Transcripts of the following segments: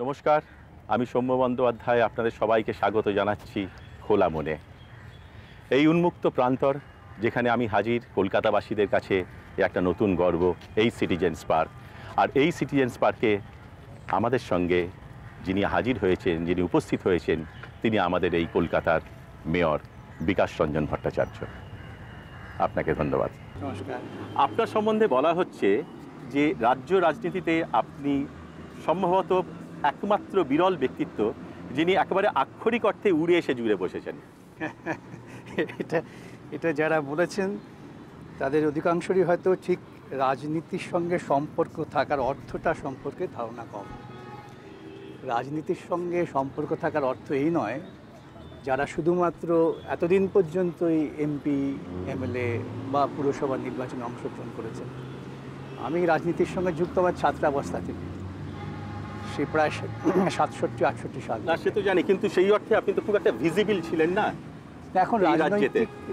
নমস্কার, আমি সৌম্য বন্দ্যোপাধ্যায় আপনাদের সবাইকে স্বাগত জানাচ্ছি খোলা মনে। এই উন্মুক্ত প্রান্তর যেখানে আমি হাজির কলকাতাবাসীদের কাছে একটা নতুন গর্ব, এই সিটিজেন্স পার্ক। আর এই সিটিজেন্স পার্কে আমাদের সঙ্গে যিনি হাজির হয়েছেন, যিনি উপস্থিত হয়েছেন, তিনি আমাদের এই কলকাতার মেয়র বিকাশ রঞ্জন ভট্টাচার্য। আপনাকে ধন্যবাদ। নমস্কার। আপনার সম্বন্ধে বলা হচ্ছে যে রাজ্য রাজনীতিতে আপনি সম্ভবত একমাত্র বিরল ব্যক্তিত্ব যিনি একেবারে আক্ষরিক অর্থে উড়ে এসে জুড়ে বসেছেন। এটা যারা বলেছেন তাদের অধিকাংশই হয়তো ঠিক রাজনীতির সঙ্গে সম্পর্ক থাকার অর্থটা সম্পর্কে ধারণা কম। রাজনীতির সঙ্গে সম্পর্ক থাকার অর্থ এই নয় যারা শুধুমাত্র এতদিন পর্যন্তই এমপি, এমএলএ বা পুরসভা নির্বাচনে অংশগ্রহণ করেছেন। আমি রাজনীতির সঙ্গে যুক্ত আমার ছাত্রাবস্থা থেকে, সে প্রায় 67-68 সাল। না, সে তো জানি, কিন্তু সেই অর্থে আপনি তো খুব একটা ভিজিবল ছিলেন না। এখন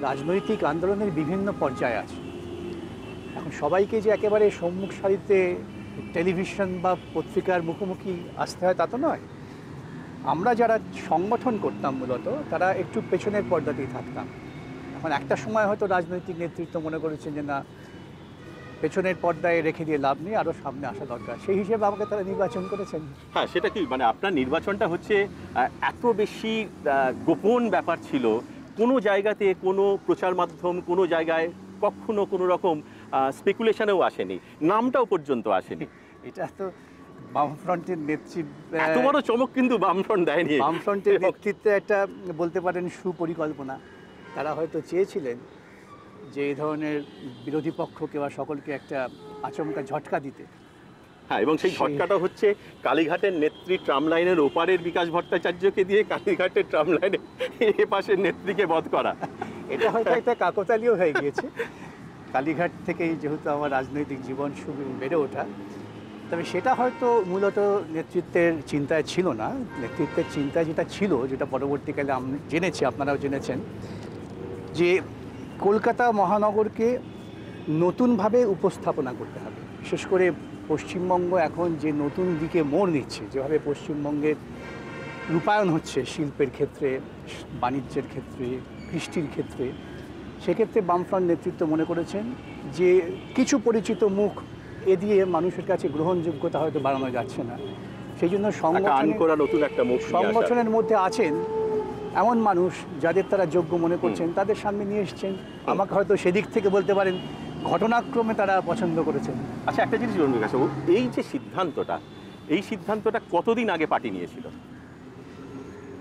রাজনৈতিক আন্দোলনের বিভিন্ন পর্যায়ে আছে। এখন সবাইকে যে একেবারে সম্মুখ সারিতে টেলিভিশন বা পত্রিকার মুখোমুখি আসতে হয় তা তো নয়। আমরা যারা সংগঠন করতাম মূলত তারা একটু পেছনের পর্দাতেই থাকতাম। এখন একটা সময় হয়তো রাজনৈতিক নেতৃত্ব মনে করেছেন যে না, পেছনের পর্দায় রেখে দিয়ে লাভ নেই, আরও সামনে আসা দরকার। সেই হিসেবে আমাকে তারা নির্বাচন করেছেন। হ্যাঁ, সেটা কি মানে আপনার নির্বাচনটা হচ্ছে এত বেশি গোপন ব্যাপার ছিল, কোনো জায়গাতে কোনো প্রচার মাধ্যম কোনো জায়গায় কখনো কোনো রকম স্পেকুলেশনেও আসেনি, নামটাও পর্যন্ত আসেনি। এটা তো বামফ্রন্টের নেতৃত্ব, এত বড় চমক কিন্তু বামফ্রন্ট দেয়নি। বামফ্রন্টের নেতৃত্বে একটা বলতে পারেন সুপরিকল্পনা। তারা হয়তো চেয়েছিলেন যে এই ধরনের বিরোধী পক্ষকে বা সকলকে একটা আচমকা ঝটকা দিতে। হ্যাঁ, এবং সেই ঝটকাটা হচ্ছে কালীঘাটের নেত্রী ট্রাম লাইনের ওপারের বিকাশ ভট্টাচার্যকে দিয়ে কালীঘাটের ট্রাম লাইনে এ পাশের নেত্রীকে বধ করা। এটা হয়তো একটা কাকতালীয় হয়ে গিয়েছে। কালীঘাট থেকেই যেহেতু আমার রাজনৈতিক জীবন শুরু বেড়ে ওঠা, তবে সেটা হয়তো মূলত নেতৃত্বের চিন্তায় ছিল না। নেতৃত্বের চিন্তায় যেটা ছিল, যেটা পরবর্তীকালে আমি জেনেছি, আপনারাও জেনেছেন, যে কলকাতা মহানগরকে নতুনভাবে উপস্থাপনা করতে হবে। বিশেষ করে পশ্চিমবঙ্গ এখন যে নতুন দিকে মোড় নিচ্ছে, যেভাবে পশ্চিমবঙ্গের রূপায়ণ হচ্ছে শিল্পের ক্ষেত্রে, বাণিজ্যের ক্ষেত্রে, কৃষ্টির ক্ষেত্রে, সেক্ষেত্রে বামফ্রন্ট নেতৃত্ব মনে করেছেন যে কিছু পরিচিত মুখ এ দিয়ে মানুষের কাছে গ্রহণযোগ্যতা হয়তো বাড়ানো যাচ্ছে না। সেই জন্য সংগঠনের মধ্যে আছেন এমন মানুষ যাদের তারা যোগ্য মনে করছেন, তাদের সামনে নিয়ে এসছেন। আমাকে হয়তো সেদিক থেকে বলতে পারেন ঘটনাক্রমে তারা পছন্দ করেছেন। আচ্ছা, একটা জিনিস বলুন বিকাশবাবু, এই যে সিদ্ধান্তটা কতদিন আগে পার্টি নিয়েছিল?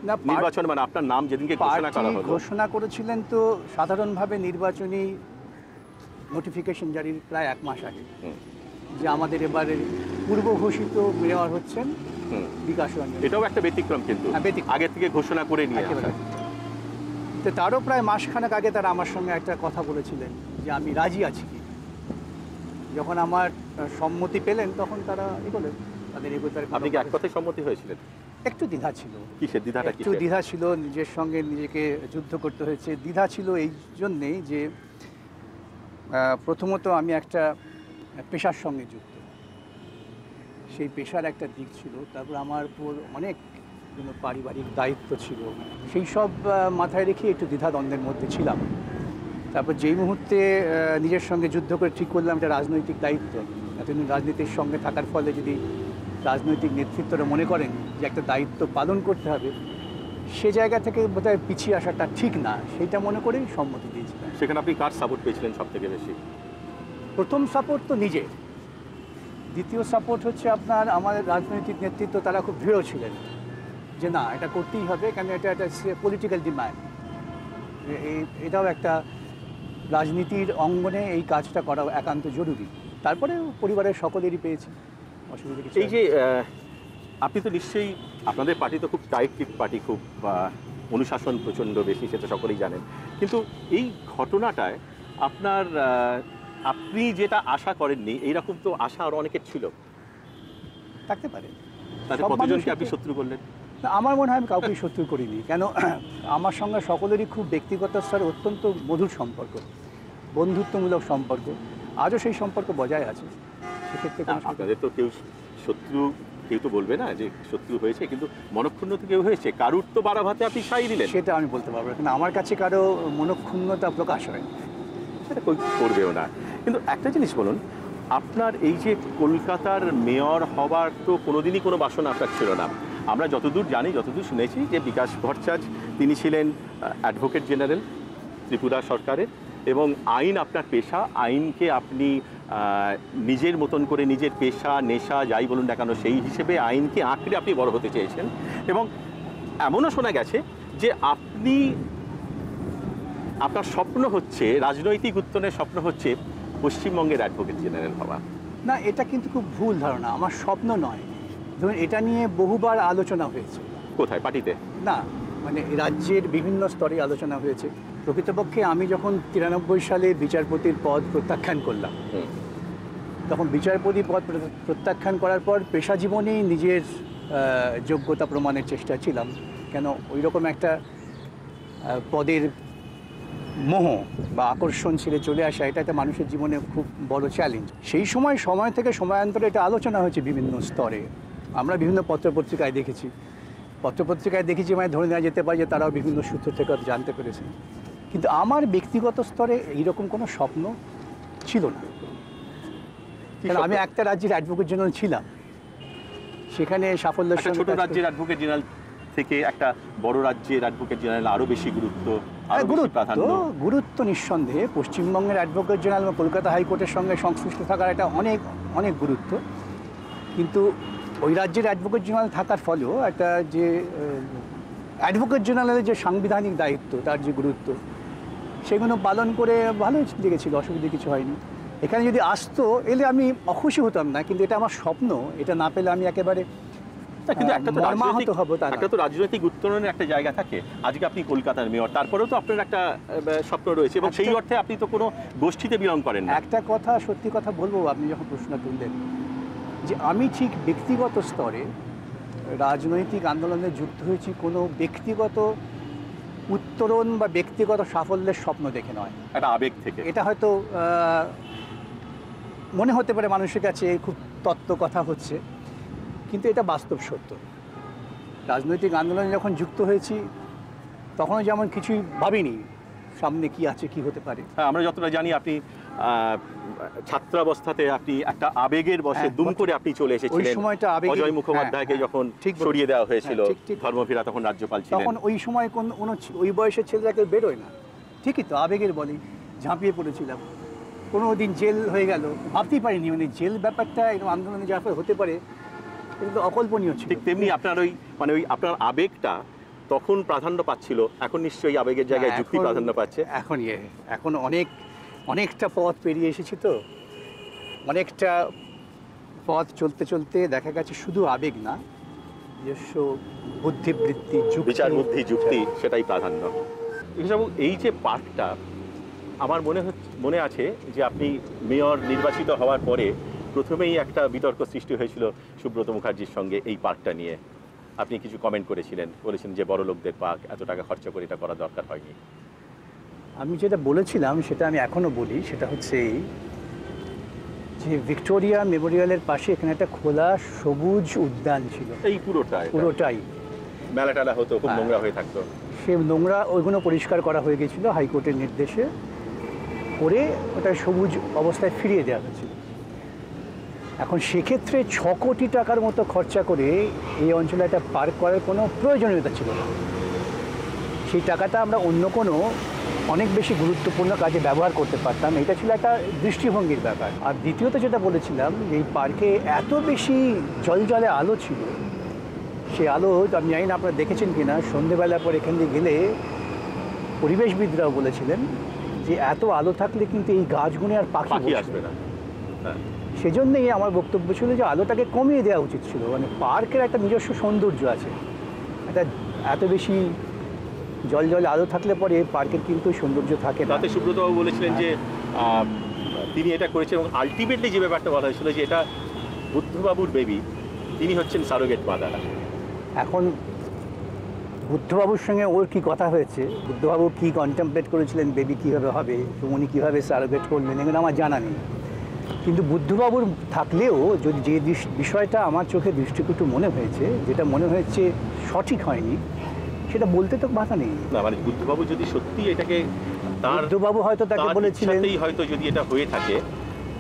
না, নির্বাচন মানে আপনার নাম যেদিনকে ঘোষণা করা হলো, ঘোষণা করেছিলেন তো সাধারণভাবে নির্বাচনী নোটিফিকেশন জারির প্রায় 1 মাস আগে, যে আমাদের এবারে পূর্ব ঘোষিত মেয়র হচ্ছেন বিকাশ রঞ্জন। এটাও একটা ব্যতিক্রম, কিন্তু আগে থেকে ঘোষণা করে নিয়ে তো তারও প্রায় মাসখানেক আগে তারা আমার সঙ্গে একটা কথা বলেছিলেন যে আমি রাজি আছি কি। যখন আমার সম্মতি পেলেন তখন তারা এগোলেন, তাদের এগোতে। আপনি কি এক কথায় সম্মতি হয়েছিলেন? একটু দ্বিধা ছিল। কিসের দ্বিধাটা? একটু দ্বিধা ছিল, নিজের সঙ্গে নিজেকে যুদ্ধ করতে হয়েছে। দ্বিধা ছিল এই জন্যেই যে প্রথমত আমি একটা পেশার সঙ্গে যুক্ত, সেই পেশার একটা দিক ছিল। তারপর আমার উপর অনেক পারিবারিক দায়িত্ব ছিল, সেই সব মাথায় রেখে একটু দ্বিধাদ্বন্দ্বের মধ্যে ছিলাম। তারপর যেই মুহূর্তে নিজের সঙ্গে যুদ্ধ করে ঠিক করলাম এটা রাজনৈতিক দায়িত্ব, এতদিন রাজনীতির সঙ্গে থাকার ফলে যদি রাজনৈতিক নেতৃত্বরা মনে করেন যে একটা দায়িত্ব পালন করতে হবে, সে জায়গা থেকে বোধহয় পিছিয়ে আসাটা ঠিক না, সেইটা মনে করেই সম্মতি দিয়েছিলাম। সেখানে আপনি কার সাপোর্ট পেয়েছিলেন সব থেকে বেশি? প্রথম সাপোর্ট তো নিজের, দ্বিতীয় সাপোর্ট হচ্ছে আমার রাজনৈতিক নেতৃত্ব, তারা খুব দৃঢ় ছিলেন যে না, এটা করতেই হবে, কেন এটা একটা পলিটিক্যাল ডিমান্ড, এটাও একটা রাজনীতির অঙ্গনে এই কাজটা করা একান্ত জরুরি। তারপরে পরিবারের সকলেরই পেয়েছি, অসুবিধা কিছু। এই যে আপনি তো নিশ্চয়ই, আপনাদের পার্টি তো খুব টাইট পার্টি, খুব অনুশাসন প্রচণ্ড বেশি, সেটা সকলেই জানেন, কিন্তু এই ঘটনাটায় আপনি যেটা আশা করেননি, এইরকম তো আশা আরও অনেকের ছিল, থাকতে পারে। তাদের কতজনকে আপনি শত্রু করলেন? আমার মনে হয় আমি কাউকেই শত্রু করিনি। কেন, আমার সঙ্গে সকলেরই খুব ব্যক্তিগত স্তরে অত্যন্ত মধুর সম্পর্ক, বন্ধুত্বমূলক সম্পর্ক, আজও সেই সম্পর্ক বজায় আছে। সেক্ষেত্রে আপনাদের তো কেউ শত্রু কেউ তো বলবে না যে শত্রু হয়েছে, কিন্তু মনক্ষুণ্ণতা কেউ হয়েছে? কারুর তো বারাভাতে আপনি সাই দিলেন। সেটা আমি বলতে পারবো না, কিন্তু আমার কাছে কারো মনক্ষুণ্ণতা প্রকাশ হয়। সেটা করবেও না। কিন্তু একটা জিনিস বলুন, আপনার এই যে কলকাতার মেয়র হবার তো কোনোদিনই কোনো বাসনা আপনার ছিল না। আমরা যতদূর জানি, যতদূর শুনেছি যে বিকাশ ভট্টাচার্য তিনি ছিলেন অ্যাডভোকেট জেনারেল ত্রিপুরা সরকারের, এবং আইন আপনার পেশা। আইনকে আপনি নিজের মতন করে নিজের পেশা, নেশা যাই বলুন না কেন, সেই হিসেবে আইনকে আঁকড়ে আপনি বড় হতে চেয়েছেন। এবং এমনও শোনা গেছে যে আপনার স্বপ্ন হচ্ছে, রাজনৈতিক উত্তরণের স্বপ্ন হচ্ছে পশ্চিমবঙ্গের অ্যাডভোকেট জেনারেল হওয়া। না, এটা কিন্তু খুব ভুল ধারণা। আমার স্বপ্ন নয়। ধরুন, এটা নিয়ে বহুবার আলোচনা হয়েছে। কোথায়? পার্টিতে? না, মানে রাজ্যের বিভিন্ন স্তরে আলোচনা হয়েছে। প্রকৃতপক্ষে আমি যখন 93 সালে বিচারপতির পদ প্রত্যাখ্যান করলাম, তখন বিচারপতি পদ প্রত্যাখ্যান করার পর পেশা জীবনেই নিজের যোগ্যতা প্রমাণের চেষ্টা ছিলাম। কেন ওই রকম একটা পদের মোহ বা আকর্ষণ ছেড়ে চলে আসা, এটা একটা মানুষের জীবনে খুব বড় চ্যালেঞ্জ। সেই সময় থেকে সময়ান্তরে এটা আলোচনা হয়েছে বিভিন্ন স্তরে। আমরা বিভিন্ন পত্রপত্রিকায় দেখেছি, মানে ধরে নেওয়া যেতে পারে যে তারাও বিভিন্ন সূত্র থেকে জানতে পেরেছে। কিন্তু আমার ব্যক্তিগত স্তরে এইরকম কোনো স্বপ্ন ছিল না। কারণ আমি একটা রাজ্যের অ্যাডভোকেট জেনারেল ছিলাম, সেখানে সাফল্যের সঙ্গে ছোট রাজ্যের অ্যাডভোকেট জেনারেল থেকে একটা বড় রাজ্যের অ্যাডভোকেট জেনারেল আরও বেশি গুরুত্ব নিঃসন্দেহে। পশ্চিমবঙ্গের অ্যাডভোকেট জেনারেল কলকাতা হাইকোর্টের সঙ্গে সংশ্লিষ্ট থাকার একটা অনেক গুরুত্ব। কিন্তু ওই রাজ্যের অ্যাডভোকেট জেনারেল থাকার ফলেও একটা যে অ্যাডভোকেট জেনারেলের যে সাংবিধানিক দায়িত্ব, তার যে গুরুত্ব, সেগুলো পালন করে ভালো লেগেছিল, অসুবিধে কিছু হয়নি। এখানে যদি আসতো, এলে আমি অখুশি হতাম না, কিন্তু এটা আমার স্বপ্ন। এটা না পেলে আমি একেবারে কিন্তু একটা তো রাজনৈতিক উত্তরণের একটা জায়গা থাকে। আজকে আপনি কলকাতার মেয়র, তারপরেও তো আপনার একটা স্বপ্ন রয়েছে, এবং সেই অর্থে আপনি তো কোনো গোষ্ঠীতে বিলং করেন না। একটা কথা, সত্যি কথা বলবো, আপনি যখন প্রশ্ন তুললেন, যে আমি ঠিক ব্যক্তিগত স্তরে রাজনৈতিক আন্দোলনে যুক্ত হয়েছি কোনো ব্যক্তিগত উত্তরণ বা ব্যক্তিগত সাফল্যের স্বপ্ন দেখে নয়, একটা আবেগ থেকে। এটা হয়তো মনে হতে পারে মানুষের কাছে খুব তত্ত্ব কথা হচ্ছে, কিন্তু এটা বাস্তব সত্য। রাজনৈতিক আন্দোলনে যখন যুক্ত হয়েছি, তখনও যেমন কিছুই ভাবিনি সামনে কি আছে, কি হতে পারে। হ্যাঁ, আমরা যতটা জানি আপনি ছাত্রাবস্থাতে আপনি একটা আবেগের বশে দুম করে আপনি চলে এসেছিলেন। ওই সময়টা অজয় মুখোপাধ্যায়কে যখন সরিয়ে দেওয়া হয়েছিল, ধর্মফেরা তখন রাজ্যপাল ছিলেন, তখন ওই সময় ওই বয়সের ছেলেটাকে বেরোয় না, ঠিকই তো, আবেগের বলেই ঝাঁপিয়ে পড়েছিলাম। কোনো দিন জেল হয়ে গেল, ভাবতেই পারিনি, মানে জেল ব্যাপারটা এরকম আন্দোলনে যাওয়ার পর হতে পারে, এটা তো অকল্পনীয় ছিল। ঠিক তেমনি আপনার আপনার আবেগটা তখন প্রাধান্য পাচ্ছিল, এখন নিশ্চয়ই আবেগের জায়গায় যুক্তি প্রাধান্য পাচ্ছে। এখন অনেকটা পথ পেরিয়ে এসেছি, তো অনেকটা পথ চলতে চলতে দেখা গেছে শুধু আবেগ না, নিজস্ব বুদ্ধিবৃত্তি, বিচার বুদ্ধি, যুক্তি, সেটাই প্রাধান্য। এই যে পার্টটা আমার মনে আছে যে আপনি মেয়র নির্বাচিত হওয়ার পরে প্রথমেই একটা বিতর্ক সৃষ্টি হয়েছিল সুব্রত মুখার্জির সঙ্গে এই পার্কটা নিয়ে। আপনি কিছু কমেন্ট করেছিলেন, বলেছেন যে বড় লোকদের পার্ক, এত টাকা খরচা করে এটা করা দরকার হয়নি। আমি যেটা বলেছিলাম সেটা আমি এখনও বলি, সেটা হচ্ছে যে ভিক্টোরিয়া মেমোরিয়ালের পাশে এখানে একটা খোলা সবুজ উদ্যান ছিল। এই পুরোটাই মেলা টেলা হতো, খুব নোংরা হয়ে থাকতো। সে নোংরা ওইগুলো পরিষ্কার করা হয়ে গেছিলো হাইকোর্টের নির্দেশে, করে ওটা সবুজ অবস্থায় ফিরিয়ে দেওয়া হয়েছিল। এখন সেক্ষেত্রে 6 কোটি টাকার মতো খরচা করে এই অঞ্চলে একটা পার্ক করার কোনো প্রয়োজনীয়তা ছিল না। সেই টাকাটা আমরা অন্য কোনো অনেক বেশি গুরুত্বপূর্ণ কাজে ব্যবহার করতে পারতাম। এটা ছিল একটা দৃষ্টিভঙ্গির ব্যাপার। আর দ্বিতীয়ত যেটা বলেছিলাম, এই পার্কে এত বেশি জলজলে আলো ছিল, সেই আলো আমি জানি না আপনারা দেখেছেন কি না, সন্ধেবেলা পর এখান দিয়ে গেলে পরিবেশবিদরাও বলেছিলেন যে এত আলো থাকলে কিন্তু এই গাছগুলো আর পাখি আসবে না। সেজন্যই আমার বক্তব্য ছিল যে আলোটাকে কমিয়ে দেওয়া উচিত ছিল। মানে পার্কের একটা নিজস্ব সৌন্দর্য আছে, এটা এত বেশি জল আলো থাকলে পরে পার্কের কিন্তু সৌন্দর্য থাকে না। তাতে সুব্রতবাবু বলেছিলেন যে তিনি এটা করেছেন, এবং আলটিমেটলি যে ব্যাপারটা বলা হয়েছিল যে এটা বুদ্ধবাবুর বেবি, তিনি হচ্ছেন সারোগেট মাদার। এখন বুদ্ধবাবুর সঙ্গে ওর কি কথা হয়েছে, বুদ্ধবাবু কি কন্টেমপ্লেট করেছিলেন বেবি কীভাবে হবে, তো উনি কীভাবে সারোগেট করলেন, এগুলো আমার জানা নেই। কিন্তু বুদ্ধবাবুর থাকলেও যদি যে বিষয়টা আমার চোখে দৃষ্টিকটু মনে হয়েছে, যেটা মনে হয়েছে সঠিক হয়নি, সেটা বলতে তো বাধা নেই। না মানে বুদ্ধবাবু যদি সত্যি এটাকে তার বুদ্ধবাবু হয়তো তাকে বলেছিলেন, হয়তো যদি এটা হয়ে থাকে,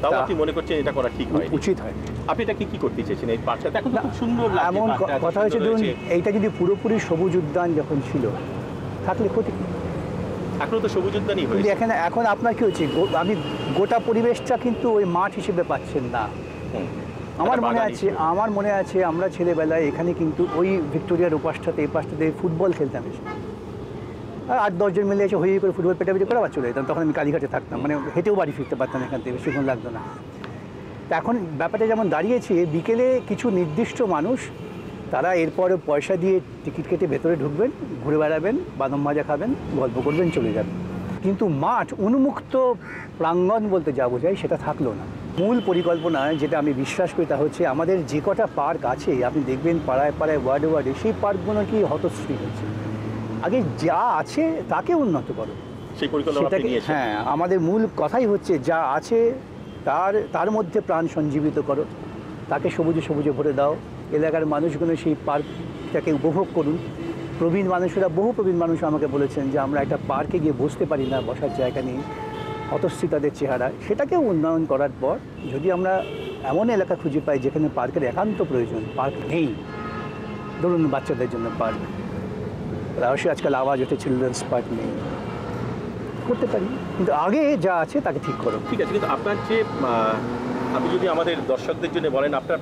তাও আপনি মনে করছেন এটা করা ঠিক হয়, উচিত হয়। আপনি এটাকে কি করতে চেয়েছেন এই পার্কটা? এখন তো খুব সুন্দর লাগছে, এমন পার্কটা এত কথা হয়েছে, সুন্দর ধরুন হয়েছে। এইটা যদি পুরোপুরি সবুজ উদ্যান যখন ছিল, থাকলে ক্ষতি কি? এখনো তো সবুজ উদ্যানই কিন্তু হয়েছে। এখানে এখন আপনার কি হচ্ছে, আমি গোটা পরিবেশটা কিন্তু ওই মাঠ হিসেবে পাচ্ছেন না। হুম। আমার একটা মনে বাগান আছে, আমার মনে আছে আমরা ছেলেবেলায় এখানে কিন্তু ওই ভিক্টোরিয়ার ওপাশটাতে এই পাশটাতে ফুটবল খেলতাম এসে। আর 8-10 জন মিলে এসে হই করে ফুটবল পেটাপিটি করে আবার চলে যেতাম। তখন আমি কালীঘাটে থাকতাম, মানে হেঁটেও বাড়ি ফিরতে পারতাম এখান থেকে, বেশিক্ষণ লাগতো না। তা এখন ব্যাপারটা যেমন দাঁড়িয়েছে, বিকেলে কিছু নির্দিষ্ট মানুষ তারা এরপরে পয়সা দিয়ে টিকিট কেটে ভেতরে ঢুকবেন, ঘুরে বেড়াবেন, বাদাম ভাজা খাবেন, গল্প করবেন, চলে যাবেন। কিন্তু মাঠ উন্মুক্ত প্রাঙ্গণ বলতে যা বোঝায় সেটা থাকলো না। মূল পরিকল্পনা যেটা আমি বিশ্বাস করি তা হচ্ছে, আমাদের যে কটা পার্ক আছে আপনি দেখবেন পাড়ায় পাড়ায়, ওয়ার্ডে ওয়ার্ডে, সেই পার্কগুলো কি হতশ্রী হচ্ছে। আগে যা আছে তাকে উন্নত করো, সেই পরিকল্পনা আপনি সেটাকে। নিয়েছেন। হ্যাঁ, আমাদের মূল কথাই হচ্ছে যা আছে তার মধ্যে প্রাণ সঞ্জীবিত করো, তাকে সবুজে সবুজে ভরে দাও। এলাকার মানুষগুলো সেই পার্কটাকে উপভোগ করুন। বহু প্রবীণ মানুষ আমাকে বলেছেন যে আমরা একটা পার্কে গিয়ে বসতে পারি না, বসার জায়গা নেই, হতশ্রী তাদের চেহারা। সেটাকেও উন্নয়ন করার পর যদি আমরা এমন এলাকা খুঁজে পাই যেখানে পার্কের একান্ত প্রয়োজন, পার্ক নেই, ধরুন বাচ্চাদের জন্য পার্ক, অবশ্যই আজকাল আওয়াজ ওঠে চিলড্রেন্স পার্ক নেই, করতে পারি। কিন্তু আগে যা আছে তাকে ঠিক করো। ঠিক আছে, কিন্তু আপনার যে আপনি যদি আমাদের দর্শকদের জন্য বলেন, আপনার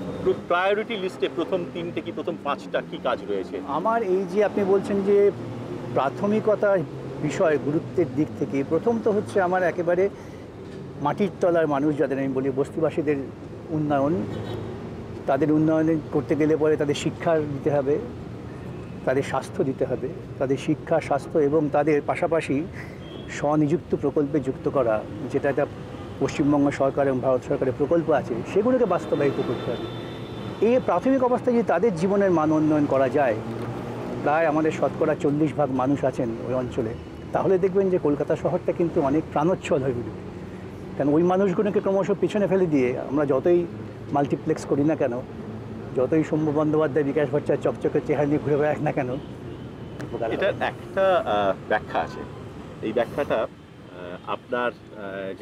প্রায়োরিটি লিস্টে প্রথম 3টে কি প্রথম 5টা কি কাজ রয়েছে? আমার এই যে আপনি বলছেন যে প্রাথমিকতার বিষয়, গুরুত্বের দিক থেকে প্রথম তো হচ্ছে আমার একেবারে মাটির তলার মানুষ যাদের আমি বলি, বস্তিবাসীদের উন্নয়ন। তাদের উন্নয়ন করতে গেলে পরে তাদের শিক্ষা দিতে হবে, তাদের স্বাস্থ্য দিতে হবে, তাদের শিক্ষা, স্বাস্থ্য এবং তাদের পাশাপাশি স্বনিযুক্ত প্রকল্পে যুক্ত করা, যেটা একটা পশ্চিমবঙ্গ সরকার এবং ভারত সরকারের প্রকল্প আছে, সেগুলোকে বাস্তবায়িত করতে হবে। এই প্রাথমিক অবস্থায় যদি তাদের জীবনের মান উন্নয়ন করা যায়, প্রায় আমাদের শতকরা 40% মানুষ আছেন ওই অঞ্চলে, তাহলে দেখবেন যে কলকাতা শহরটা কিন্তু অনেক প্রাণোচ্ছল হয়ে উঠবে। কারণ ওই মানুষগুলোকে ক্রমশ পিছনে ফেলে দিয়ে আমরা যতই মাল্টিপ্লেক্স করি না কেন, যতই শম্ভু বন্দ্যোপাধ্যায়, বিকাশ ভট্টাচার্য চকচকে চেহারা নিয়ে ঘুরে বেড়াক না কেন, এটার একটা ব্যাখ্যা আছে। এই ব্যাখ্যাটা আপনার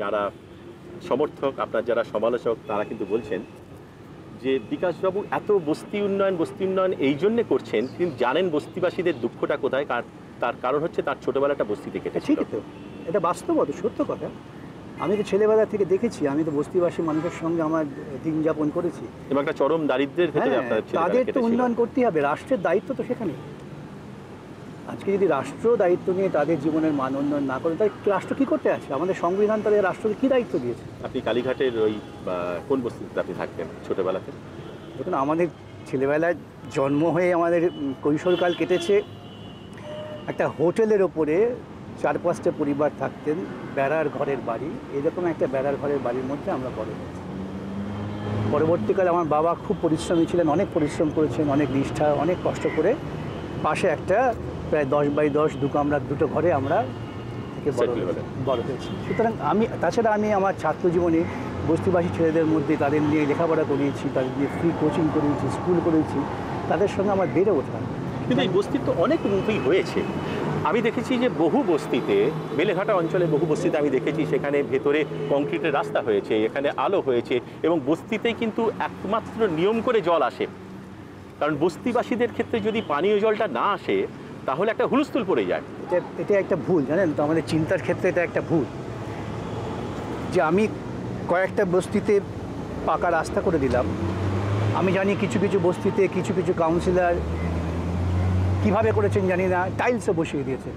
যারা সমর্থক, আপনার যারা সমালোচক, তারা কিন্তু বলছেন যে বিকাশবাবু এত বস্তি উন্নয়ন এই জন্যে করছেন, কিন্তু জানেন বস্তিবাসীদের দুঃখটা কোথায়। তার কারণ হচ্ছে তার ছোটোবেলাটা বস্তিতে কেটেছে। ঠিকই তো, এটা বাস্তবত সত্য কথা। আমি তো ছেলেবেলা থেকে দেখেছি, আমি তো বস্তিবাসী মানুষের সঙ্গে আমার দিন যাপন করেছি, এবং একটা চরম দারিদ্র্যের ভেতরে আপনার ছেলেবেলা তাদের তো কেটেছিল। উন্নয়ন করতেই হবে, রাষ্ট্রের দায়িত্ব তো সেখানে। আজকে যদি রাষ্ট্র দায়িত্ব নিয়ে তাদের জীবনের মান উন্নয়ন না করে, তাই রাষ্ট্র কী করতে আছে? আমাদের সংবিধান তাদের রাষ্ট্রকে কী দায়িত্ব দিয়েছে? আপনি কালীঘাটের ওই কোন বস্তিতে আপনি থাকতেন ছোটোবেলাতে? দেখুন, আমাদের ছেলেবেলায় জন্ম হয়ে আমাদের কৈশোরকাল কেটেছে একটা হোটেলের ওপরে, 4-5টা পরিবার থাকতেন, বেড়ার ঘরের বাড়ি, এরকম একটা বেড়ার ঘরের বাড়ির মধ্যে আমরা বড় হয়েছি। পরবর্তীকালে আমার বাবা খুব পরিশ্রমী ছিলেন, অনেক পরিশ্রম করেছেন, অনেক নিষ্ঠা, অনেক কষ্ট করে পাশে একটা প্রায় 10x10 2 দুটো ঘরে আমরা থেকে বড় হয়েছি। সুতরাং তাছাড়া আমি আমার ছাত্র জীবনে বস্তিবাসী ছেলেদের মধ্যে তাদের নিয়ে লেখাপড়া করিয়েছি, তাদের নিয়ে ফ্রি কোচিং করিয়েছি, স্কুল করেছি, তাদের সঙ্গে আমার বেড়ে ওঠা। কিন্তু এই বস্তির তো অনেক উন্নতি হয়েছে। আমি দেখেছি যে বহু বস্তিতে, বেলেঘাটা অঞ্চলে বহু বস্তিতে আমি দেখেছি সেখানে ভেতরে কংক্রিটের রাস্তা হয়েছে, এখানে আলো হয়েছে, এবং বস্তিতেই কিন্তু একমাত্র নিয়ম করে জল আসে। কারণ বস্তিবাসীদের ক্ষেত্রে যদি পানীয় জলটা না আসে, তাহলে একটা হুলস্থুল পড়ে যায়। এটা একটা ভুল, জানেন তো, আমাদের চিন্তার ক্ষেত্রে এটা একটা ভুল যে আমি কয়েকটা বস্তিতে পাকা রাস্তা করে দিলাম। আমি জানি কিছু কিছু বস্তিতে কিছু কিছু কাউন্সিলর কীভাবে করেছেন জানি না, টাইলসও বসিয়ে দিয়েছে,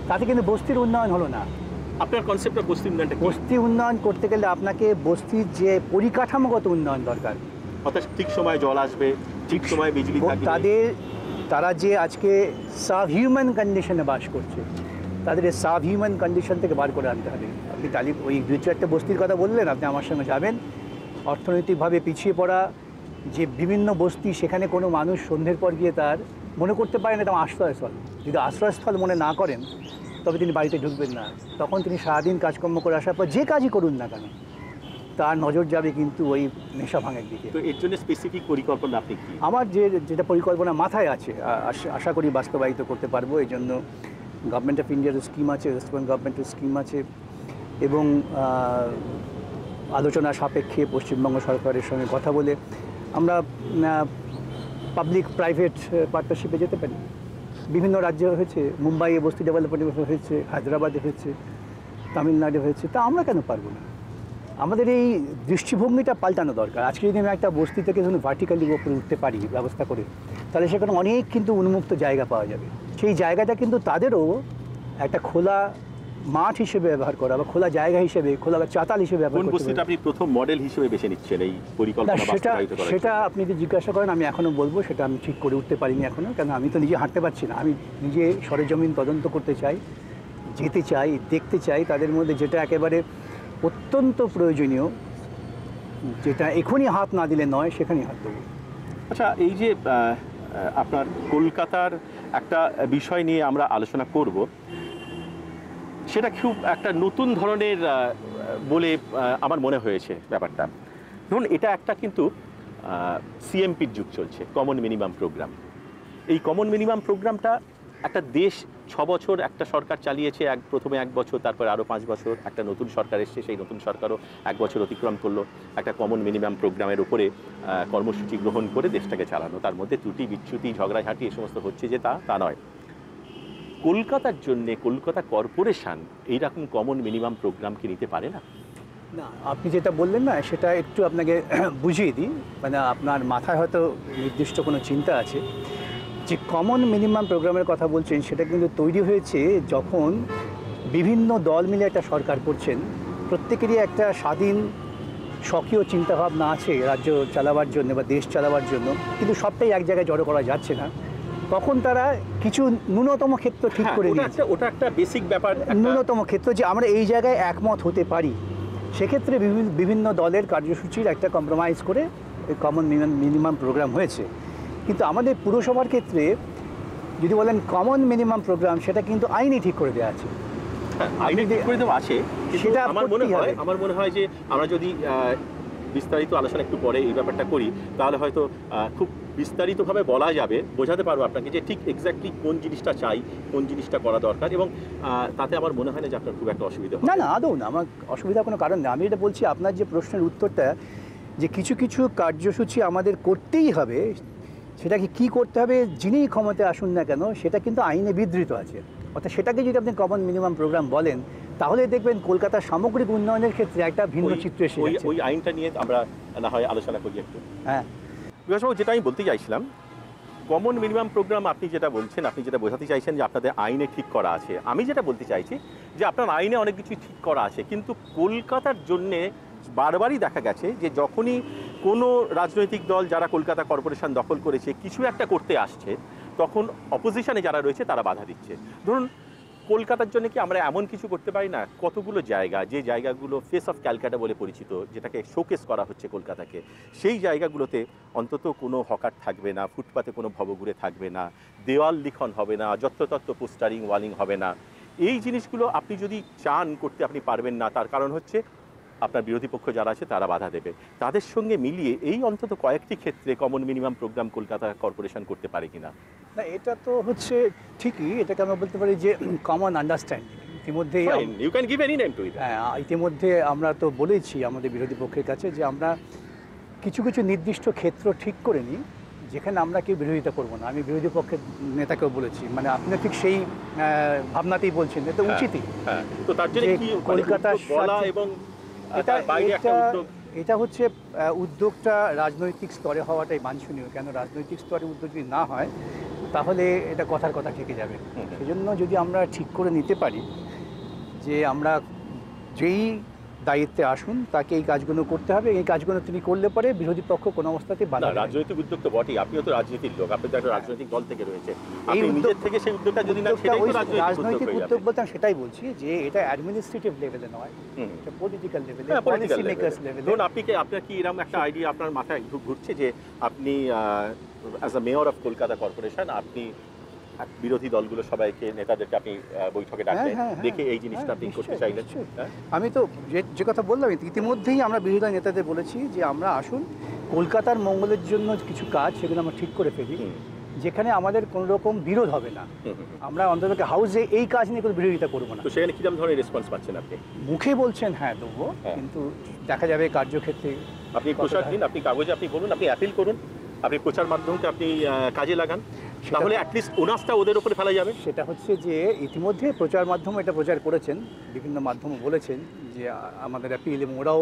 তাতে কিন্তু বস্তির উন্নয়ন হলো না। আপনার কনসেপ্টটা বস্তি উন্নয়নটা? বস্তি উন্নয়ন করতে গেলে আপনাকে বস্তির যে পরিকাঠামোগত উন্নয়ন দরকার, অর্থাৎ ঠিক সময় জল আসবে, ঠিক সময় বিজলি থাকবে, তারা যে আজকে সাব হিউম্যান কন্ডিশনে বাস করছে, তাদের এই সাব হিউম্যান কন্ডিশন থেকে বার করে আনতে হবে। আপনি ওই 2-4টে বস্তির কথা বললেন, আপনি আমার সঙ্গে যাবেন, অর্থনৈতিকভাবে পিছিয়ে পড়া যে বিভিন্ন বস্তি, সেখানে কোনো মানুষ সন্ধ্যের পর গিয়ে তার মনে করতে পারেন এটা আশ্রয়স্থল। যদি আশ্রয়স্থল মনে না করেন, তবে তিনি বাড়িতে ঢুকবেন না। তখন তিনি সারাদিন কাজকর্ম করে আসার পর যে কাজই করুন না কেন, তার নজর যাবে কিন্তু ওই নেশা ভাঙের দিকে। তো এর জন্য স্পেসিফিক পরিকল্পনা আপনি কি? আমার যেটা পরিকল্পনা মাথায় আছে, আশা করি বাস্তবায়িত করতে পারবো। এই জন্য গভর্নমেন্ট অফ ইন্ডিয়ার স্কিম আছে, ওয়েস্ট বেঙ্গল গভর্নমেন্টের স্কিম আছে, এবং আলোচনা সাপেক্ষে পশ্চিমবঙ্গ সরকারের সঙ্গে কথা বলে আমরা পাবলিক প্রাইভেট পার্টনারশিপে যেতে পারি। বিভিন্ন রাজ্যে হয়েছে, মুম্বাইয়ে বস্তি ডেভেলপমেন্ট হয়েছে, হায়দ্রাবাদে হয়েছে, তামিলনাড়ু হয়েছে, তা আমরা কেন পারবো না? আমাদের এই দৃষ্টিভঙ্গিটা পাল্টানো দরকার। আজকে যদি আমি একটা বস্তি থেকে ধরুন ভার্টিক্যালি উপরে উঠতে পারি ব্যবস্থা করে, তাহলে সেখানে অনেক কিন্তু উন্মুক্ত জায়গা পাওয়া যাবে। সেই জায়গাটা কিন্তু তাদেরও একটা খোলা মাঠ হিসেবে ব্যবহার করা বা খোলা জায়গা হিসেবে, খোলা চাতাল হিসেবে ব্যবহার কোন করতে বস্তিটা আপনি প্রথম মডেল হিসেবে বেছে নিচ্ছেন এই পরিকল্পনা বাস্তবায়িত করার জন্য? সেটা আপনি যদি জিজ্ঞাসা করেন আমি এখনও বলবো, সেটা আমি ঠিক করে উঠতে পারিনি এখনও, কেন আমি তো নিজে হাঁটতে পারছি না। আমি নিজে সরেজমিন তদন্ত করতে চাই, যেতে চাই, দেখতে চাই, তাদের মধ্যে যেটা একেবারে অত্যন্ত প্রয়োজনীয়, যেটা এখনই হাত না দিলে নয়, সেখানেই হাত দেবো। আচ্ছা, এই যে আপনার কলকাতার একটা বিষয় নিয়ে আমরা আলোচনা করব, সেটা খুব একটা নতুন ধরনের বলে আমার মনে হয়েছে ব্যাপারটা। ধরুন, এটা একটা কিন্তু সিএমপির যুগ চলছে, কমন মিনিমাম প্রোগ্রাম। এই কমন মিনিমাম প্রোগ্রামটা একটা দেশ 6 বছর একটা সরকার চালিয়েছে, প্রথমে 1 বছর, তারপর আরও 5 বছর, একটা নতুন সরকার এসছে, সেই নতুন সরকারও 1 বছর অতিক্রম করলো একটা কমন মিনিমাম প্রোগ্রামের উপরে কর্মসূচি গ্রহণ করে দেশটাকে চালানো। তার মধ্যে ত্রুটি বিচ্যুতি ঝগড়াঝাঁটি এ সমস্ত হচ্ছে, যে তা নয়। কলকাতার জন্যে কলকাতা কর্পোরেশন এইরকম কমন মিনিমাম প্রোগ্রাম কি নিতে পারে না? না, আপনি যেটা বললেন না, সেটা একটু আপনাকে বুঝিয়ে দিই। মানে আপনার মাথায় হয়তো নির্দিষ্ট কোনো চিন্তা আছে। যে কমন মিনিমাম প্রোগ্রামের কথা বলছেন, সেটা কিন্তু তৈরি হয়েছে যখন বিভিন্ন দল মিলে একটা সরকার করছেন, প্রত্যেকেরই একটা স্বাধীন স্বকীয় চিন্তাভাবনা আছে রাজ্য চালাবার জন্য বা দেশ চালাবার জন্য, কিন্তু সবটাই এক জায়গায় জড়ো করা যাচ্ছে না। তখন তারা কিছু ন্যূনতম ক্ষেত্র ঠিক করে নিয়েছে। ওটা একটা বেসিক ব্যাপার, ন্যূনতম ক্ষেত্র যে আমরা এই জায়গায় একমত হতে পারি। সেক্ষেত্রে বিভিন্ন দলের কার্যসূচির একটা কম্প্রোমাইজ করে কমন মিনিমাম প্রোগ্রাম হয়েছে। কিন্তু আমাদের পুরসভার ক্ষেত্রে যদি বলেন কমন মিনিমাম প্রোগ্রাম, সেটা কিন্তু আইনই ঠিক করে দেওয়া আছে। আইনে ঠিক করে দেওয়া আছে, সেটা আমার মনে হয় যে আমরা যদি বিস্তারিত আলোচনা একটু পরে এই ব্যাপারটা করি, তাহলে হয়তো খুব বিস্তারিতভাবে বলা যাবে, বোঝাতে পারবো আপনাকে যে ঠিক এক্স্যাক্টলি কোন জিনিসটা চাই, কোন জিনিসটা করা দরকার, এবং তাতে আমার মনে হয় না যে আপনার খুব একটা অসুবিধা হবে। না, আদৌ না, আমার অসুবিধার কোনো কারণ নেই। আমি এটা বলছি, আপনার যে প্রশ্নের উত্তরটা, যে কিছু কিছু কার্যসূচি আমাদের করতেই হবে, সেটাকে কি করতে হবে, যিনিই ক্ষমতায় আসুন না কেন, সেটা কিন্তু আইনে বিধৃত আছে। অর্থাৎ সেটাকে যদি আপনি কমন মিনিমাম প্রোগ্রাম বলেন, তাহলে দেখবেন কলকাতার সামগ্রিক উন্নয়নের ক্ষেত্রে একটা ভিন্ন চিত্র এসে যাচ্ছে। ওই আইনটা নিয়ে আমরা না হয় আলোচনা করি একটু। হ্যাঁ, বিকাশবাবু, যেটা আমি বলতে চাইছিলাম, কমন মিনিমাম প্রোগ্রাম আপনি যেটা বলছেন, আপনি যেটা বোঝাতে চাইছেন যে আপনাদের আইনে ঠিক করা আছে, আমি যেটা বলতে চাইছি যে আপনার আইনে অনেক কিছু ঠিক করা আছে, কিন্তু কলকাতার জন্যে বারবারই দেখা গেছে যে যখনই কোনো রাজনৈতিক দল যারা কলকাতা কর্পোরেশন দখল করেছে কিছু একটা করতে আসছে, তখন অপোজিশনে যারা রয়েছে তারা বাধা দিচ্ছে। ধরুন, কলকাতার জন্য কি আমরা এমন কিছু করতে পারি না? কতগুলো জায়গা, যে জায়গাগুলো ফেস অফ ক্যালকাটা বলে পরিচিত, যেটাকে শোকেস করা হচ্ছে কলকাতাকে, সেই জায়গাগুলোতে অন্তত কোনো হকার থাকবে না, ফুটপাতে কোনো ভবঘুরে থাকবে না, দেওয়াল লিখন হবে না, যত্রতত্র পোস্টারিং ওয়ালিং হবে না। এই জিনিসগুলো আপনি যদি চান করতে, আপনি পারবেন না। তার কারণ হচ্ছে আপনার বিরোধী পক্ষ যারা আছে তারা বাধা দেবে। তাদের সঙ্গে মিলিয়ে এই অন্তত কয়েকটি ক্ষেত্রে common minimum program Kolkata corporation করতে পারে কিনা? না, এটা তো হচ্ছে ঠিকই, এটাকে আমরা বলতে পারি যে কমন আন্ডারস্ট্যান্ডিং। ইতিমধ্যেই you can give any name to it. হ্যাঁ, ইতিমধ্যে আমরা তো বলেছি আমাদের বিরোধী পক্ষের কাছে যে আমরা কিছু কিছু নির্দিষ্ট ক্ষেত্র ঠিক করে নিই, যেখানে আমরা কেউ বিরোধিতা করবো না। আমি বিরোধী পক্ষের নেতাকেও বলেছি, মানে আপনিও ঠিক সেই ভাবনাতেই বলছেন, এটা উচিতই। তো তার জন্য কি কলকাতা বলা এবং এটা হচ্ছে উদ্যোগটা রাজনৈতিক স্তরে হওয়াটাই বাঞ্ছনীয়। কেন রাজনৈতিক স্তরে উদ্যোগ যদি না হয়, তাহলে এটা কথার কথা থেকে যাবে। সেজন্য যদি আমরা ঠিক করে নিতে পারি যে আমরা যেই দায়িত্বে আসুন তাকে এই কাজগুলো করতে হবে, এই কাজগুলো তিনি করলে পরে বিরোধী পক্ষ কোনো অবস্থাতেই বাধা দেবে না। রাজনৈতিক উদ্যোগ তো বটেই, আপনিও তো রাজনীতির লোক, আপনি তো একটা রাজনৈতিক দল থেকে রয়েছে, আপনি নিজের থেকে সেই উদ্যোগটা যদি না, সেটাই তো রাজনৈতিক উদ্যোগ বলতে আমি সেটাই বলছি যে এটা অ্যাডমিনিস্ট্রেটিভ লেভেলে নয়, এটা পলিটিক্যাল লেভেলে, পলিসি মেকার্স লেভেলে। ধরুন, আপনার কি এরকম একটা আইডিয়া আপনার মাথায় ঘুরছে যে আপনি as a mayor of Kolkata corporation আপনি বিরোধী দলগুলো সবাইকে নেতাদেরকে আপনি বৈঠকে ডাকলেন, হ্যাঁ, দেখে এই জিনিসটা আপনি নিশ্চয়ই, করতে চাইলেন। নিশ্চয়ই। হ্যাঁ? আমি তো যে কথা বললাম ইতিমধ্যেই আমরা বিরোধী দল নেতাদের বলেছি যে আমরা আসুন কলকাতার মঙ্গলের জন্য কিছু কাজ সেগুলো আমরা ঠিক করে ফেলি, যেখানে আমাদের কোনো রকম বিরোধ হবে না। আমরা অন্তত হাউসে এই কাজ নিয়ে কোনো বিরোধিতা করবো না। তো সেখানে কিরকম ধরনের রেসপন্স পাচ্ছেন আপনি? মুখে বলছেন হ্যাঁ দেবো, হ্যাঁ। কিন্তু দেখা যাবে কার্যক্ষেত্রে আপনি প্রচার দিন, আপনি কাগজে আপনি বলুন, আপনি অ্যাপিল করুন, আপনি প্রচার মাধ্যমকে আপনি কাজে লাগান, তাহলে অ্যাটলিস্ট ওনাসটা ওদের উপরে ফেলা যাবে। সেটা হচ্ছে যে ইতিমধ্যে প্রচার মাধ্যমে এটা প্রচার করেছেন, বিভিন্ন মাধ্যমে বলেছেন যে আমাদের অ্যাপিল, এবং ওরাও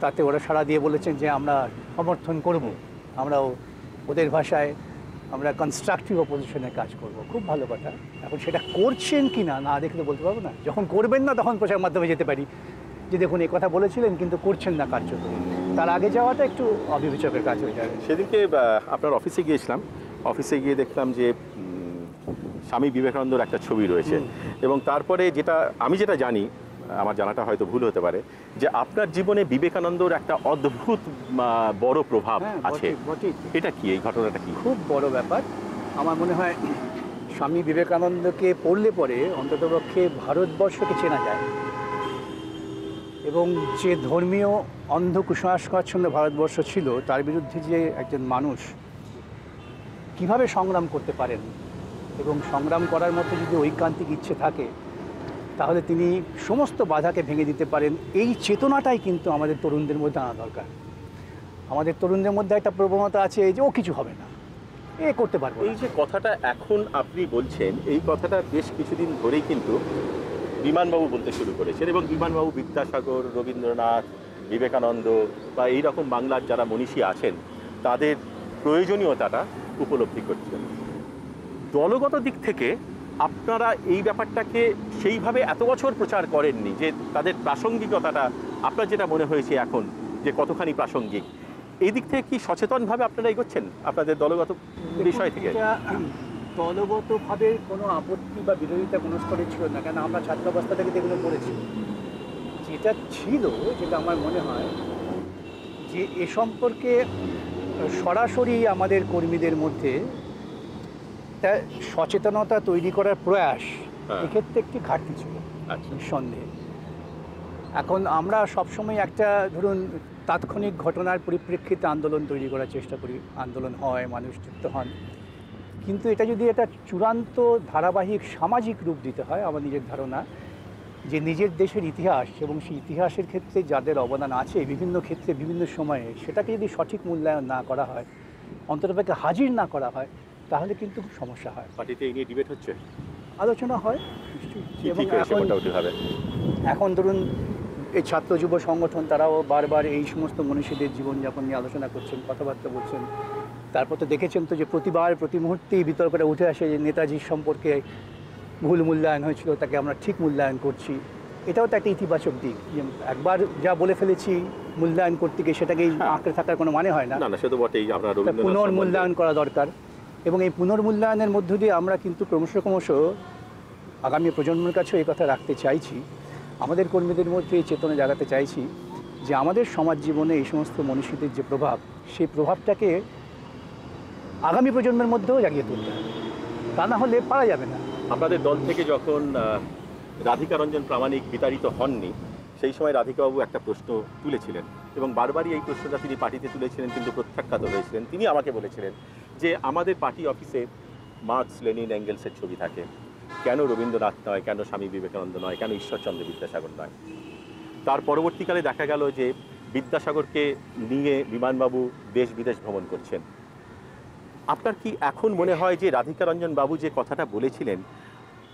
তাতে ওরা সাড়া দিয়ে বলেছেন যে আমরা সমর্থন করব, আমরাও ওদের ভাষায় আমরা কনস্ট্রাকটিভ অপোজিশনের কাজ করব। খুব ভালো কথা। এখন সেটা করছেন কি না না দেখলে বলতে পারবো না। যখন করবেন না তখন প্রচার মাধ্যমে যেতে পারি যে দেখুন এই কথা বলেছিলেন কিন্তু করছেন না কার্যত। তার আগে যাওয়াটা একটু অবিবেচকের কাজ হয়ে যাবে। সেদিনকে আপনার অফিসে গিয়েছিলাম, অফিসে গিয়ে দেখলাম যে স্বামী বিবেকানন্দর একটা ছবি রয়েছে, এবং তারপরে আমি যেটা জানি, আমার জানাটা হয়তো ভুল হতে পারে, যে আপনার জীবনে বিবেকানন্দর একটা অদ্ভুত বড় প্রভাব আছে। এটা কি, এই ঘটনাটা কি? খুব বড় ব্যাপার। আমার মনে হয় স্বামী বিবেকানন্দকে পড়লে পরে অন্ততপক্ষে ভারতবর্ষকে চেনা যায়, এবং যে ধর্মীয় অন্ধ কুসংস্কারাচ্ছন্ন ভারতবর্ষ ছিল তার বিরুদ্ধে যে একজন মানুষ কিভাবে সংগ্রাম করতে পারেন, এবং সংগ্রাম করার মতো যদি ঐকান্তিক ইচ্ছে থাকে তাহলে তিনি সমস্ত বাধাকে ভেঙে দিতে পারেন, এই চেতনাটাই কিন্তু আমাদের তরুণদের মধ্যে আনা দরকার। আমাদের তরুণদের মধ্যে একটা প্রবণতা আছে যে ও কিছু হবে না, এ করতে পারবো না। এই যে কথাটা এখন আপনি বলছেন, এই কথাটা বেশ কিছুদিন ধরেই কিন্তু বিমানবাবু বলতে শুরু করেছেন, এবং বিমানবাবু বিদ্যাসাগর, রবীন্দ্রনাথ, বিবেকানন্দ বা এই রকম বাংলার যারা মনীষী আছেন তাদের প্রয়োজনীয়তাটা উপলব্ধি করছেন। দলগত দিক থেকে আপনারা এই ব্যাপারটাকে সেইভাবে এত বছর প্রচার করেননি, যে তাদের প্রাসঙ্গিকতাটা আপনার যেটা মনে হয়েছে এখন যে কতখানি প্রাসঙ্গিক, এই দিক থেকে কি সচেতনভাবে আপনারা এগোচ্ছেন আপনাদের দলগত বিষয় থেকে? দলগতভাবে কোনো আপত্তি বা বিরোধিতা কোনো স্তরে ছিল না, কেন আমরা ছাত্রাবস্থা থেকে এগুলো করেছি। যেটা ছিল, যেটা আমার মনে হয় যে এ সম্পর্কে সরাসরি আমাদের কর্মীদের মধ্যে সচেতনতা তৈরি করার প্রয়াস এক্ষেত্রে একটি ঘাটতি ছিল নিঃসন্দেহে। এখন আমরা সবসময় একটা ধরুন তাৎক্ষণিক ঘটনার পরিপ্রেক্ষিতে আন্দোলন তৈরি করার চেষ্টা করি, আন্দোলন হয়, মানুষ যুক্ত হন, কিন্তু এটা যদি একটা চূড়ান্ত ধারাবাহিক সামাজিক রূপ দিতে হয়, আমার নিজের ধারণা যে নিজের দেশের ইতিহাস এবং সেই ইতিহাসের ক্ষেত্রে যাদের অবদান আছে বিভিন্ন ক্ষেত্রে বিভিন্ন সময়ে, সেটাকে যদি সঠিক মূল্যায়ন না করা হয়, অন্ততপক্ষে হাজির না করা হয়, তাহলে কিন্তু খুব সমস্যা হয়। পার্টিতে এই নিয়ে ডিবেট হচ্ছে, আলোচনা হয় এবং এখন ধরুন এই ছাত্র যুব সংগঠন তারাও বারবার এই সমস্ত মনীষীদের জীবনযাপন নিয়ে আলোচনা করছেন, কথাবার্তা বলছেন। তারপর তো দেখেছেন তো যে প্রতি মুহূর্তেই বিতর্কটা উঠে আসে যে নেতাজির সম্পর্কে ভুল মূল্যায়ন হয়েছিল, তাকে আমরা ঠিক মূল্যায়ন করছি। এটাও তো একটা ইতিবাচক দিক, যে একবার যা বলে ফেলেছি মূল্যায়ন করতে গিয়ে সেটাকেই আঁকড়ে থাকার কোনো মানে হয় না, পুনর্মূল্যায়ন করা দরকার। এবং এই পুনর্মূল্যায়নের মধ্য দিয়ে আমরা কিন্তু ক্রমশ আগামী প্রজন্মের কাছেও এই কথা রাখতে চাইছি, আমাদের কর্মীদের মধ্যে এই চেতনা জাগাতে চাইছি যে আমাদের সমাজ জীবনে এই সমস্ত মনীষীদের যে প্রভাব, সেই প্রভাবটাকে আগামী প্রজন্মের মধ্যেও জাগিয়ে তুলতে হবে, তা না হলে পারা যাবে না। আপনাদের দল থেকে যখন রাধিকা রঞ্জন প্রামাণিক বিতাড়িত হননি, সেই সময় রাধিকাবাবু একটা প্রশ্ন তুলেছিলেন, এবং বারবারই এই প্রশ্নটা তিনি পার্টিতে তুলেছিলেন, কিন্তু প্রত্যাখ্যাত হয়েছিলেন। তিনি আমাকে বলেছিলেন যে আমাদের পার্টি অফিসে মার্কস, লেনিন, এঙ্গেলসের ছবি থাকে, কেন রবীন্দ্রনাথ নয়, কেন স্বামী বিবেকানন্দ নয়, কেন ঈশ্বরচন্দ্র বিদ্যাসাগর নয়? তার পরবর্তীকালে দেখা গেল যে বিদ্যাসাগরকে নিয়ে বিমানবাবু দেশ বিদেশ ভ্রমণ করছেন। আপনার কি এখন মনে হয় যে রাধিকা রঞ্জন বাবু যে কথাটা বলেছিলেন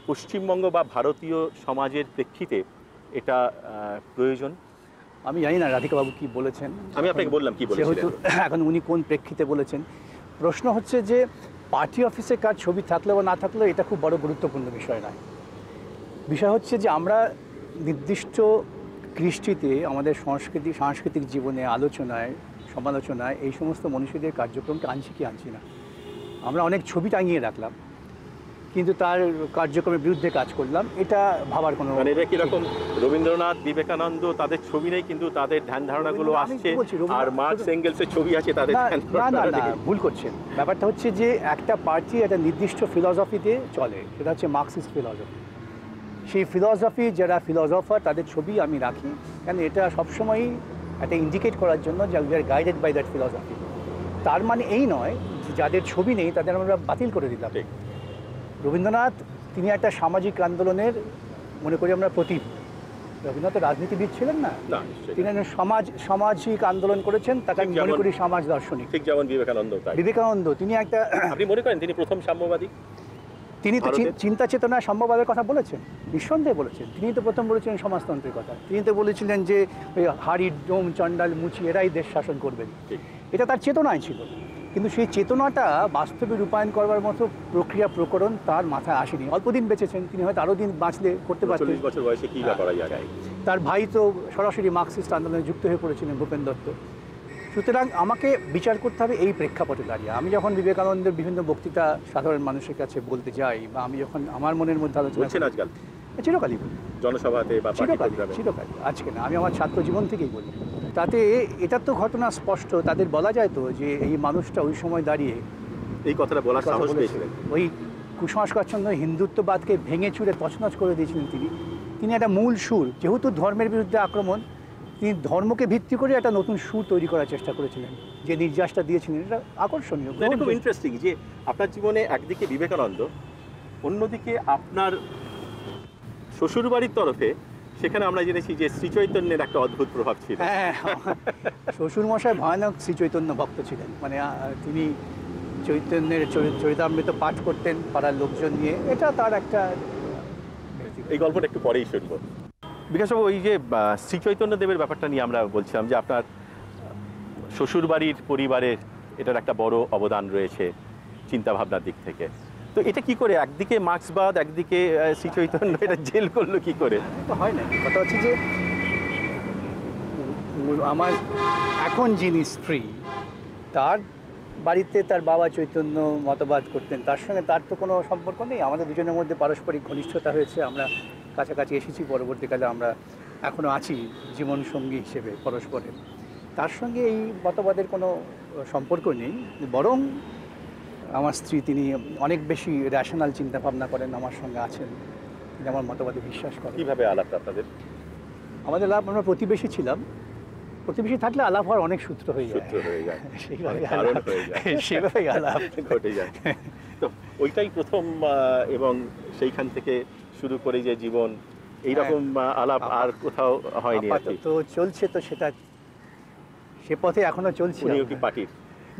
পশ্চিমবঙ্গ বা ভারতীয় সমাজের প্রেক্ষিতে এটা প্রয়োজন? আমি জানি না রাধিকাবাবু কি বলেছেন, আমি আপনাকে বললাম কি বলেছেন, যেহেতু এখন উনি কোন প্রেক্ষিতে বলেছেন। প্রশ্ন হচ্ছে যে পার্টি অফিসে কার ছবি থাকলে বা না থাকলে এটা খুব বড় গুরুত্বপূর্ণ বিষয় নয়। বিষয় হচ্ছে যে আমরা নির্দিষ্ট কৃষ্টিতে আমাদের সাংস্কৃতিক জীবনে, আলোচনায়, সমালোচনায় এই সমস্ত মনীষীদের কার্যক্রমকে আনছি কি আনছি না। আমরা অনেক ছবি টাঙিয়ে রাখলাম, কিন্তু তার কার্যক্রমের বিরুদ্ধে কাজ করলাম, এটা ভাবার কোনো মানে এটা কিরকম রবীন্দ্রনাথ বিবেকানন্দ তাদের ছবি নেই, কিন্তু তাদের ধ্যান ধারণাগুলো আমি আসছে, বলছি, আর মার্কস এঙ্গেলসের ছবি আছে তাদের না ধ্যান না না ধারণা না, দেখে। ভুল করছেন। ব্যাপারটা হচ্ছে যে একটা পার্টি একটা নির্দিষ্ট ফিলসফিতে চলে, সেটা হচ্ছে মার্কসিস্ট ফিলসফি। সেই ফিলসফি যারা ফিলসফার তাদের ছবি আমি রাখি, কারণ এটা সবসময়ই একটা ইন্ডিকেট করার জন্য যে we are guided by that philosophy. তার মানে এই নয় যে যাদের ছবি নেই তাদের আমরা বাতিল করে দিলাম। ঠিক। রবীন্দ্রনাথ তিনি একটা সামাজিক আন্দোলনের মনে করি আমরা প্রতীক। রবীন্দ্রনাথ রাজনীতিবিদ ছিলেন না, না, নিশ্চয়ই তিনি না। সামাজিক আন্দোলন করেছেন, তাকে আমি ঠিক মনে যেমন- করি সমাজ দার্শনিক। ঠিক যেমন বিবেকানন্দ তাই। বিবেকানন্দ তিনি একটা আপনি মনে করেন তিনি প্রথম সাম্যবাদী? তিনি তো ভারতের- চিন্তা চেতনা সম্ভবাদের কথা বলেছেন, নিঃসন্দেহে বলেছেন। তিনি তো প্রথম বলেছিলেন সমাজতন্ত্রের কথা, তিনি তো বলেছিলেন যে ওই হাড়ি ডোম চণ্ডাল মুচি এরাই দেশ শাসন করবেন। ঠিক। এটা তার চেতনায় ছিল, কিন্তু সেই চেতনাটা বাস্তবে রূপায়ণ করবার মতো প্রক্রিয়া প্রকরণ তার মাথায় আসেনি। অল্পদিন বেঁচেছেন, তিনি হয়তো আরও দিন বাঁচলে করতে পারতেন। 40 বছর বয়সে কি বা করা যায়? তার ভাই তো সরাসরি মার্কসিস্ট আন্দোলনে যুক্ত হয়ে পড়েছিলেন, ভূপেন দত্ত। সুতরাং আমাকে বিচার করতে হবে এই প্রেক্ষাপটে দাঁড়িয়ে। আমি যখন বিবেকানন্দের বিভিন্ন বক্তৃতা সাধারণ মানুষের কাছে বলতে যাই, বা আমি যখন আমার মনের মধ্যে আলোচনা বলছেন করি, আজকাল চিরকালই বলি, জনসভাতে বা পার্টি চিরকালই প্রোগ্রামে? চিরকালই, আজকে না, আমি আমার ছাত্র জীবন থেকেই বলি। তাতে এটার তো ঘটনা স্পষ্ট, তাদের বলা যায় তো যে এই মানুষটা ওই সময় দাঁড়িয়ে এই কথাটা বলার কথা সাহস বলেছিলেন। পেয়েছিলেন? ওই কুসংস্কারচ্ছন্ন হিন্দুত্ববাদকে ভেঙে চুরে তছনছ করে দিয়েছিলেন তিনি একটা মূল সুর, যেহেতু ধর্মের বিরুদ্ধে আক্রমণ, তিনি ধর্মকে ভিত্তি করে একটা নতুন সুর তৈরি করার চেষ্টা করেছিলেন, যে নির্যাসটা দিয়েছিলেন এটা আকর্ষণীয়। এটা খুব ইন্টারেস্টিং যে আপনার জীবনে একদিকে বিবেকানন্দ, অন্যদিকে আপনার শ্বশুরবাড়ির তরফে সেখানে আমরা জেনেছি যে শ্রী চৈতন্যের একটা অদ্ভুত প্রভাব ছিল। হ্যাঁ, শ্বশুরমশাই ভয়ানক শ্রী চৈতন্য ভক্ত ছিলেন। মানে তিনি চৈতন্যের চরিতামৃত পাঠ করতেন পাড়ার লোকজন নিয়ে, এটা তার একটা এই গল্পটা একটু পরেই শুনবো। বিকাশবাবু, ওই যে শ্রী চৈতন্য দেবের ব্যাপারটা নিয়ে আমরা বলছিলাম যে আপনার শ্বশুরবাড়ির পরিবারের এটার একটা বড় অবদান রয়েছে চিন্তাভাবনার দিক থেকে। তো এটা কি করে একদিকে মার্ক্সবাদ একদিকে শ্রী চৈতন্য এটা জেল করলো কি করে? তো হয় না। কথা হচ্ছে যে আমার এখন যিনি স্ত্রী, তার বাড়িতে তার বাবা চৈতন্য মতবাদ করতেন, তার সঙ্গে তার তো কোনো সম্পর্ক নেই। আমাদের দুজনের মধ্যে পারস্পরিক ঘনিষ্ঠতা হয়েছে, আমরা কাছাকাছি এসেছি, পরবর্তীকালে আমরা এখনও আছি জীবনসঙ্গী হিসেবে পরস্পরের। তার সঙ্গে এই মতবাদের কোনো সম্পর্ক নেই, বরং আমার স্ত্রী তিনি অনেক বেশি র্যাশনাল চিন্তাভাবনা করেন, আমার সঙ্গে আছেন, তিনি আমার মতবাদে বিশ্বাস করেন। কিভাবে আলাপ আপনাদের? আমাদের লাভ, আমরা প্রতিবেশী ছিলাম, প্রতিবেশী থাকলে আলাপ হওয়ার অনেক সূত্র হয়ে যায়, সূত্র হয়ে যায়, সেইভাবে কারণ আলাপ হয়ে যায়, সেভাবেই আলাপ ঘটে যায়। তো ওইটাই প্রথম, এবং সেইখান থেকে শুরু করে যে জীবন এইরকম আলাপ আর কোথাও হয়নি আর কি। তো চলছে, তো সেটা সে পথে এখনো চলছে। উনিও কি পার্টির?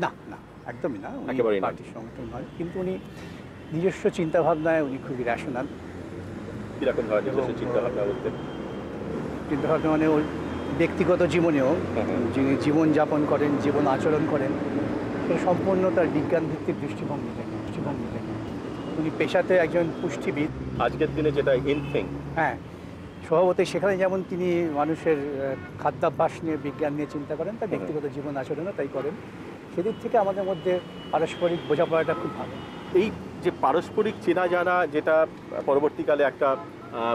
না না, একদমই না, উনি একেবারেই না। পার্টির সংগঠন নয়, কিন্তু উনি নিজস্ব চিন্তাভাবনায় উনি খুবই র্যাশনাল। কিরকম ধরনের নিজস্ব চিন্তা ভাবনা বলতে? চিন্তাভাবনা মানে ওর ব্যক্তিগত জীবনেও যিনি জীবনযাপন করেন, জীবন আচরণ করেন, সে সম্পূর্ণ তার বিজ্ঞান ভিত্তিক দৃষ্টিভঙ্গি থেকে। উনি পেশাতে একজন পুষ্টিবিদ। আজকের দিনে যেটা ইন থিং, হ্যাঁ, স্বভাবতই সেখানে যেমন তিনি মানুষের খাদ্যাভ্যাস নিয়ে, বিজ্ঞান নিয়ে চিন্তা করেন, তার ব্যক্তিগত জীবন আচরণও তাই করেন। সেদিক থেকে আমাদের মধ্যে পারস্পরিক বোঝাপড়াটা খুব ভালো। এই যে পারস্পরিক চেনা জানা, যেটা পরবর্তীকালে একটা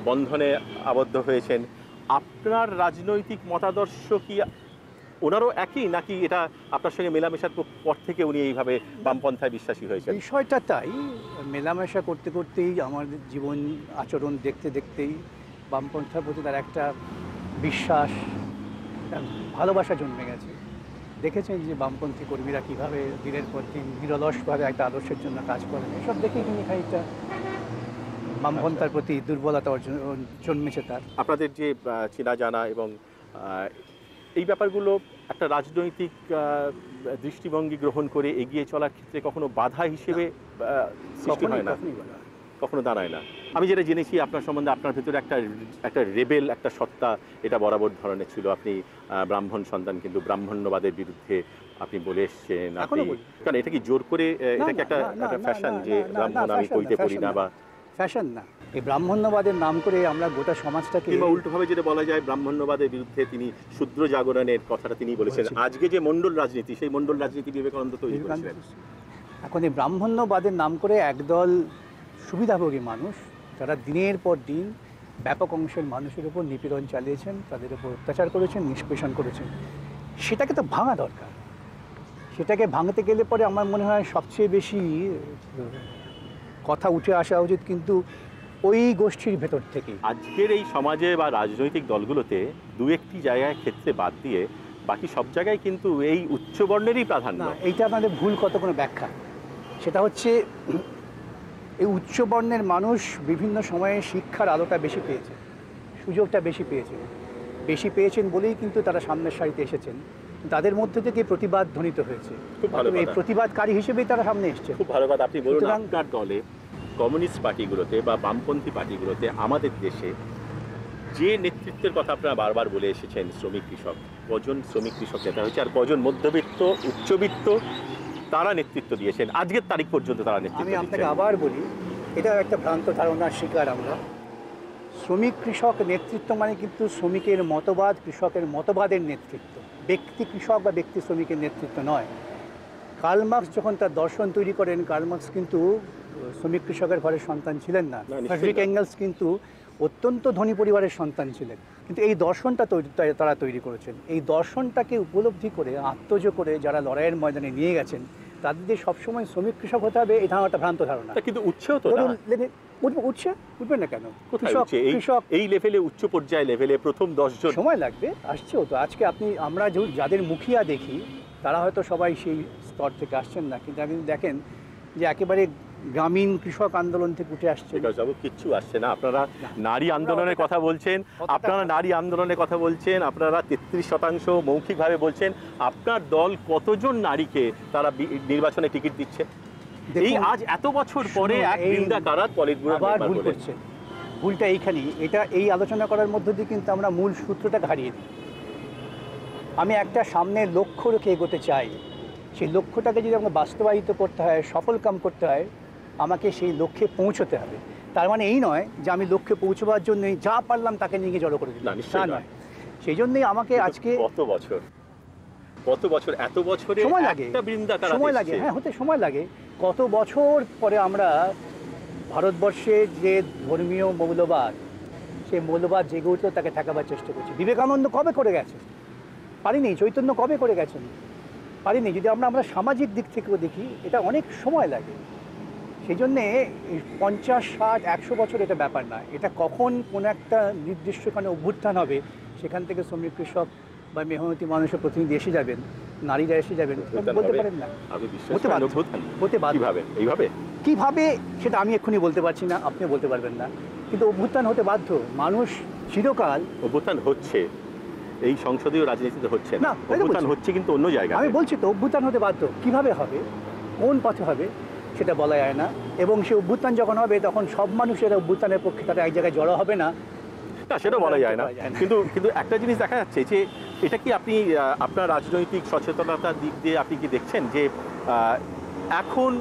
বন্ধনে আবদ্ধ হয়েছেন, আপনার রাজনৈতিক মতাদর্শ কি ওনারও একই, নাকি এটা আপনার সঙ্গে মেলামেশার পর থেকে উনি এইভাবে বামপন্থায় বিশ্বাসী হয়েছেন? বিষয়টা তাই, মেলামেশা করতে করতেই আমাদের জীবন আচরণ দেখতে দেখতেই বামপন্থার প্রতি তার একটা বিশ্বাস, একটা ভালোবাসা জন্মে গেছে। দেখেছেন যে বামপন্থী কর্মীরা কীভাবে দিনের পর দিন নিরলসভাবে একটা আদর্শের জন্য কাজ করেন, এসব দেখেই তিনি খানিকটা বামপন্থার প্রতি দুর্বলতা জন্মেছে তার। আপনাদের যে চেনা জানা এবং এই ব্যাপারগুলো একটা রাজনৈতিক দৃষ্টিভঙ্গি গ্রহণ করে এগিয়ে চলার ক্ষেত্রে কখনো বাধা হিসেবে সৃষ্টি হয় না, কখনো দাঁড়ায় না? আমি যেটা জেনেছি আপনার সম্বন্ধে, আপনার ভেতরে একটা রেবেল, একটা সত্তা, এটা বরাবর ধরনের ছিল। আপনি ব্রাহ্মণ সন্তান, কিন্তু ব্রাহ্মণ্যবাদের বিরুদ্ধে আপনি বলে এসছেন। আপনি কারণ এটা কি জোর করে, এটা কি একটা ফ্যাশন যে ব্রাহ্মণ আমি কইতে পড়ি না, বা ফ্যাশন না, এই ব্রাহ্মণ্যবাদের নাম করে আমরা গোটা সমাজটাকে, কিংবা উল্টোভাবে যেটা বলা যায় ব্রাহ্মণ্যবাদের বিরুদ্ধে তিনি শূদ্র জাগরণের কথাটা তিনি বলেছেন। আজকে যে মণ্ডল রাজনীতি, সেই মণ্ডল রাজনীতি বিবেকানন্দ তৈরি করেছিলেন। এখন এই ব্রাহ্মণ্যবাদের নাম করে একদল সুবিধাভোগী মানুষ, যারা দিনের পর দিন ব্যাপক অংশের মানুষের উপর নিপীড়ন চালিয়েছেন, তাদের উপর অত্যাচার করেছেন, নিষ্পেষণ করেছেন, সেটাকে তো ভাঙা দরকার। সেটাকে ভাঙতে গেলে পরে আমার মনে হয় সবচেয়ে বেশি কথা উঠে আসা উচিত কিন্তু ওই গোষ্ঠীর ভেতর থেকেই। আজকের এই সমাজে বা রাজনৈতিক দলগুলোতে দু একটি জায়গায় ক্ষেত্রে বাদ দিয়ে বাকি সব জায়গায় কিন্তু এই উচ্চবর্ণেরই প্রাধান্য। না, এইটা আমাদের ভুল কত কোনো ব্যাখ্যা। সেটা হচ্ছে এই উচ্চবর্ণের মানুষ বিভিন্ন সময়ে শিক্ষার আলোটা বেশি পেয়েছে, সুযোগটা বেশি পেয়েছেন বলেই কিন্তু তারা সামনের সারিতে এসেছেন। তাদের মধ্যে থেকে প্রতিবাদ ধ্বনিত হয়েছে, খুব ভালো এই কথা। প্রতিবাদকারী হিসেবেই তারা সামনে এসছে। খুব ভালো কথা আপনি বলুন, সুতরাং- আপনার দলে কমিউনিস্ট পার্টিগুলোতে বা বামপন্থী পার্টিগুলোতে আমাদের দেশে যে নেতৃত্বের কথা আপনারা বারবার বলে এসেছেন, শ্রমিক কৃষক, কজন শ্রমিক কৃষক নেতা হয়েছে আর কজন মধ্যবিত্ত উচ্চবিত্ত তারা নেতৃত্ব দিয়েছেন আজকের তারিখ পর্যন্ত তারা আমি নেতৃত্ব আপনাকে দিচ্ছেন। আবার বলি, এটা একটা ভ্রান্ত ধারণার শিকার আমরা। শ্রমিক কৃষক নেতৃত্ব মানে কিন্তু শ্রমিকের মতবাদ, কৃষকের মতবাদের নেতৃত্ব, ব্যক্তি কৃষক বা ব্যক্তি শ্রমিকের নেতৃত্ব নয়। কার্ল মার্কস যখন তার দর্শন তৈরি করেন, কার্ল মার্কস কিন্তু শ্রমিক কৃষকের ঘরের সন্তান ছিলেন না। নিশ্চয়ই ফ্রেডরিক না। এঙ্গেলস কিন্তু অত্যন্ত ধনী পরিবারের সন্তান ছিলেন, কিন্তু এই দর্শনটা তারা তৈরি করেছেন। এই দর্শনটাকে উপলব্ধি করে, আত্মজ করে যারা লড়াইয়ের ময়দানে নিয়ে গেছেন, তাদের যে সবসময় শ্রমিক কৃষক হতে হবে এই ধারণাটা ভ্রান্ত ধারণা। তা কিন্তু উৎসেও তো না। ধরুন, উঠবে না কেন? কোথায় কৃষক উঠছে? কৃষক এই লেভেলে উচ্চ পর্যায়ে লেভেলে প্রথম 10 জন সময় লাগবে, আসছেও তো। আজকে আমরা যাদের মুখিয়া দেখি তারা হয়তো সবাই সেই স্তর থেকে আসছেন না, কিন্তু আপনি দেখেন যে একেবারে গ্রামীণ কৃষক আন্দোলন থেকে উঠে আসছে। যাবো কিচ্ছু আসছে না। আপনারা নারী আন্দোলনের কথা বলছেন, আপনারা 33% মৌখিকভাবে বলছেন। আপনার দল কতজন নারীকে তারা নির্বাচনে টিকিট দিচ্ছে? এই আজ এত বছর পরে এক বৃন্দা কারাত পলিট ব্যুরোর আবার মেম্বার ভুল বলে। করছে। ভুলটা এইখানেই। এই আলোচনা করার মধ্য দিয়ে কিন্তু আমরা মূল সূত্রটাকে হারিয়ে দিই। আমি একটা সামনে লক্ষ্য রেখে এগোতে চাই, সেই লক্ষ্যটাকে যদি আমাকে বাস্তবায়িত করতে হয়, সফল কাম করতে হয়, আমাকে সেই লক্ষ্যে পৌঁছতে হবে। তার মানে এই নয় যে আমি লক্ষ্যে পৌঁছবার জন্যই যা পারলাম তাকে নিয়ে গিয়ে জড়ো করে না, দিলাম, নিশ্চয়ই তা নয়। সেই জন্যই আমাকে আজকে কত বছর এত বছরে সময় লাগে, একটা বৃন্দা কারাত সময় লাগে, এসেছে। হ্যাঁ, হতে সময় লাগে। কত বছর পরে আমরা ভারতবর্ষে যে ধর্মীয় মৌলবাদ, সেই মৌলবাদ জেগে উঠলেও তাকে ঠেকাবার চেষ্টা করছি। বিবেকানন্দ কবে করে গেছে? পারিনি। চৈতন্য কবে করে গেছেন? পারিনি। যদি আমরা সামাজিক দিক থেকেও দেখি, এটা অনেক সময় লাগে। সেই জন্যে 50, 60, 100 বছর এটা ব্যাপার না। এটা কখন কোনো একটা নির্দিষ্টখানে অভ্যুত্থান হবে, সেখান থেকে শ্রমিক কৃষক বা মেহনতি মানুষের প্রতিনিধি এসে যাবেন, নারীরা এসে যাবেন, বলতে পারেন না। আপনি বিশ্বাস হতে করেন বাধ্য। অভ্যুত্থান? হতে বাধ্য। এইভাবে কিভাবে সেটা আমি এক্ষুনি বলতে পারছি না, আপনিও বলতে পারবেন না, কিন্তু অভ্যুত্থান হতে বাধ্য। মানুষ চিরকাল, অভ্যুত্থান হচ্ছে, এই সংসদীয় রাজনীতিতে হচ্ছে না, না, তাই তো অভ্যুত্থান বলছি। হচ্ছে কিন্তু অন্য জায়গায়। আমি বলছি তো অভ্যুত্থান হতে বাধ্য। কিভাবে হবে, কোন পথে হবে, সেটা বলা যায় না। এবং সে অভ্যুত্থান যখন হবে তখন সব মানুষেরা অভ্যুত্থানের পক্ষে তারা এক জায়গায় জড়ো হবে না, না, সেটা বলা যায় না। বলা যায় না। কিন্তু একটা জিনিস দেখা যাচ্ছে যে এটা কি আপনি আপনার রাজনৈতিক সচেতনতার দিক দিয়ে আপনি কি দেখছেন যে এখন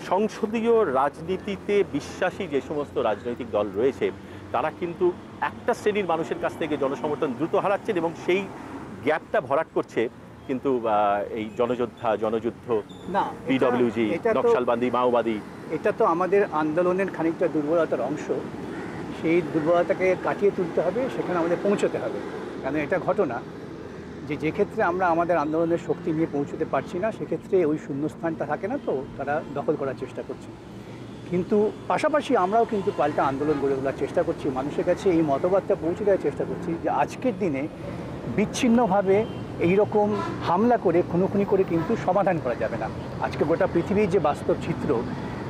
সংসদীয় রাজনীতিতে বিশ্বাসী যে সমস্ত রাজনৈতিক দল রয়েছে তারা কিন্তু একটা শ্রেণীর মানুষের কাছ থেকে জনসমর্থন দ্রুত হারাচ্ছেন এবং সেই গ্যাপটা ভরাট করছে কিন্তু এই জনযুদ্ধ, না, পিডব্লিউজি, এটা তো- নকশালবাদী, মাওবাদী। এটা তো আমাদের আন্দোলনের খানিকটা দুর্বলতার অংশ। সেই দুর্বলতাকে কাটিয়ে তুলতে হবে, সেখানে আমাদের পৌঁছতে হবে। কারণ এটা ঘটনা যে ক্ষেত্রে আমরা আমাদের আন্দোলনের শক্তি নিয়ে পৌঁছতে পারছি না, সেক্ষেত্রে ওই শূন্যস্থানটা থাকে না, তো তারা দখল করার চেষ্টা করছে। কিন্তু পাশাপাশি আমরাও কিন্তু পাল্টা আন্দোলন গড়ে তোলার চেষ্টা করছি, মানুষের কাছে এই মতবাদটা পৌঁছে দেওয়ার চেষ্টা করছি যে আজকের দিনে বিচ্ছিন্নভাবে এই রকম হামলা করে, খুনোখুনি করে কিন্তু সমাধান করা যাবে না। আজকে গোটা পৃথিবীর যে বাস্তব চিত্র,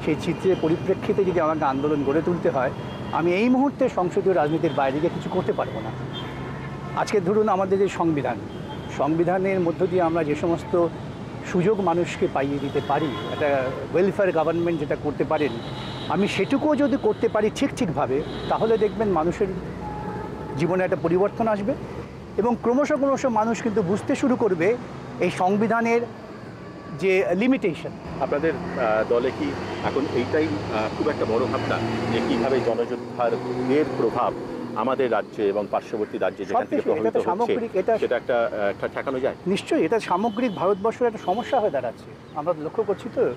সেই চিত্রের পরিপ্রেক্ষিতে যদি আমাকে আন্দোলন গড়ে তুলতে হয়, আমি এই মুহূর্তে সংসদীয় রাজনীতির বাইরে গিয়ে কিছু করতে পারবো না। আজকে ধরুন আমাদের যে সংবিধানের মধ্য দিয়ে আমরা যে সমস্ত সুযোগ মানুষকে পাইয়ে দিতে পারি, একটা ওয়েলফেয়ার গভর্নমেন্ট যেটা করতে পারেন, আমি সেটুকুও যদি করতে পারি ঠিকভাবে, তাহলে দেখবেন মানুষের জীবনে একটা পরিবর্তন আসবে এবং ক্রমশ মানুষ কিন্তু বুঝতে শুরু করবে এই সংবিধানের যে লিমিটেশন। আপনাদের দলে কি এখন এইটাই খুব একটা বড় ভাবনা যে কীভাবে জনযোদ্ধার এর প্রভাব আমাদের রাজ্যে এবং পার্শ্ববর্তী রাজ্যে যেখান থেকে প্রভাবিত হচ্ছে সেটা একটা ঠেকানো যায়? নিশ্চয়ই, এটা সামগ্রিক ভারতবর্ষের একটা সমস্যা হয়ে দাঁড়াচ্ছে। আমরা লক্ষ্য করছি তো,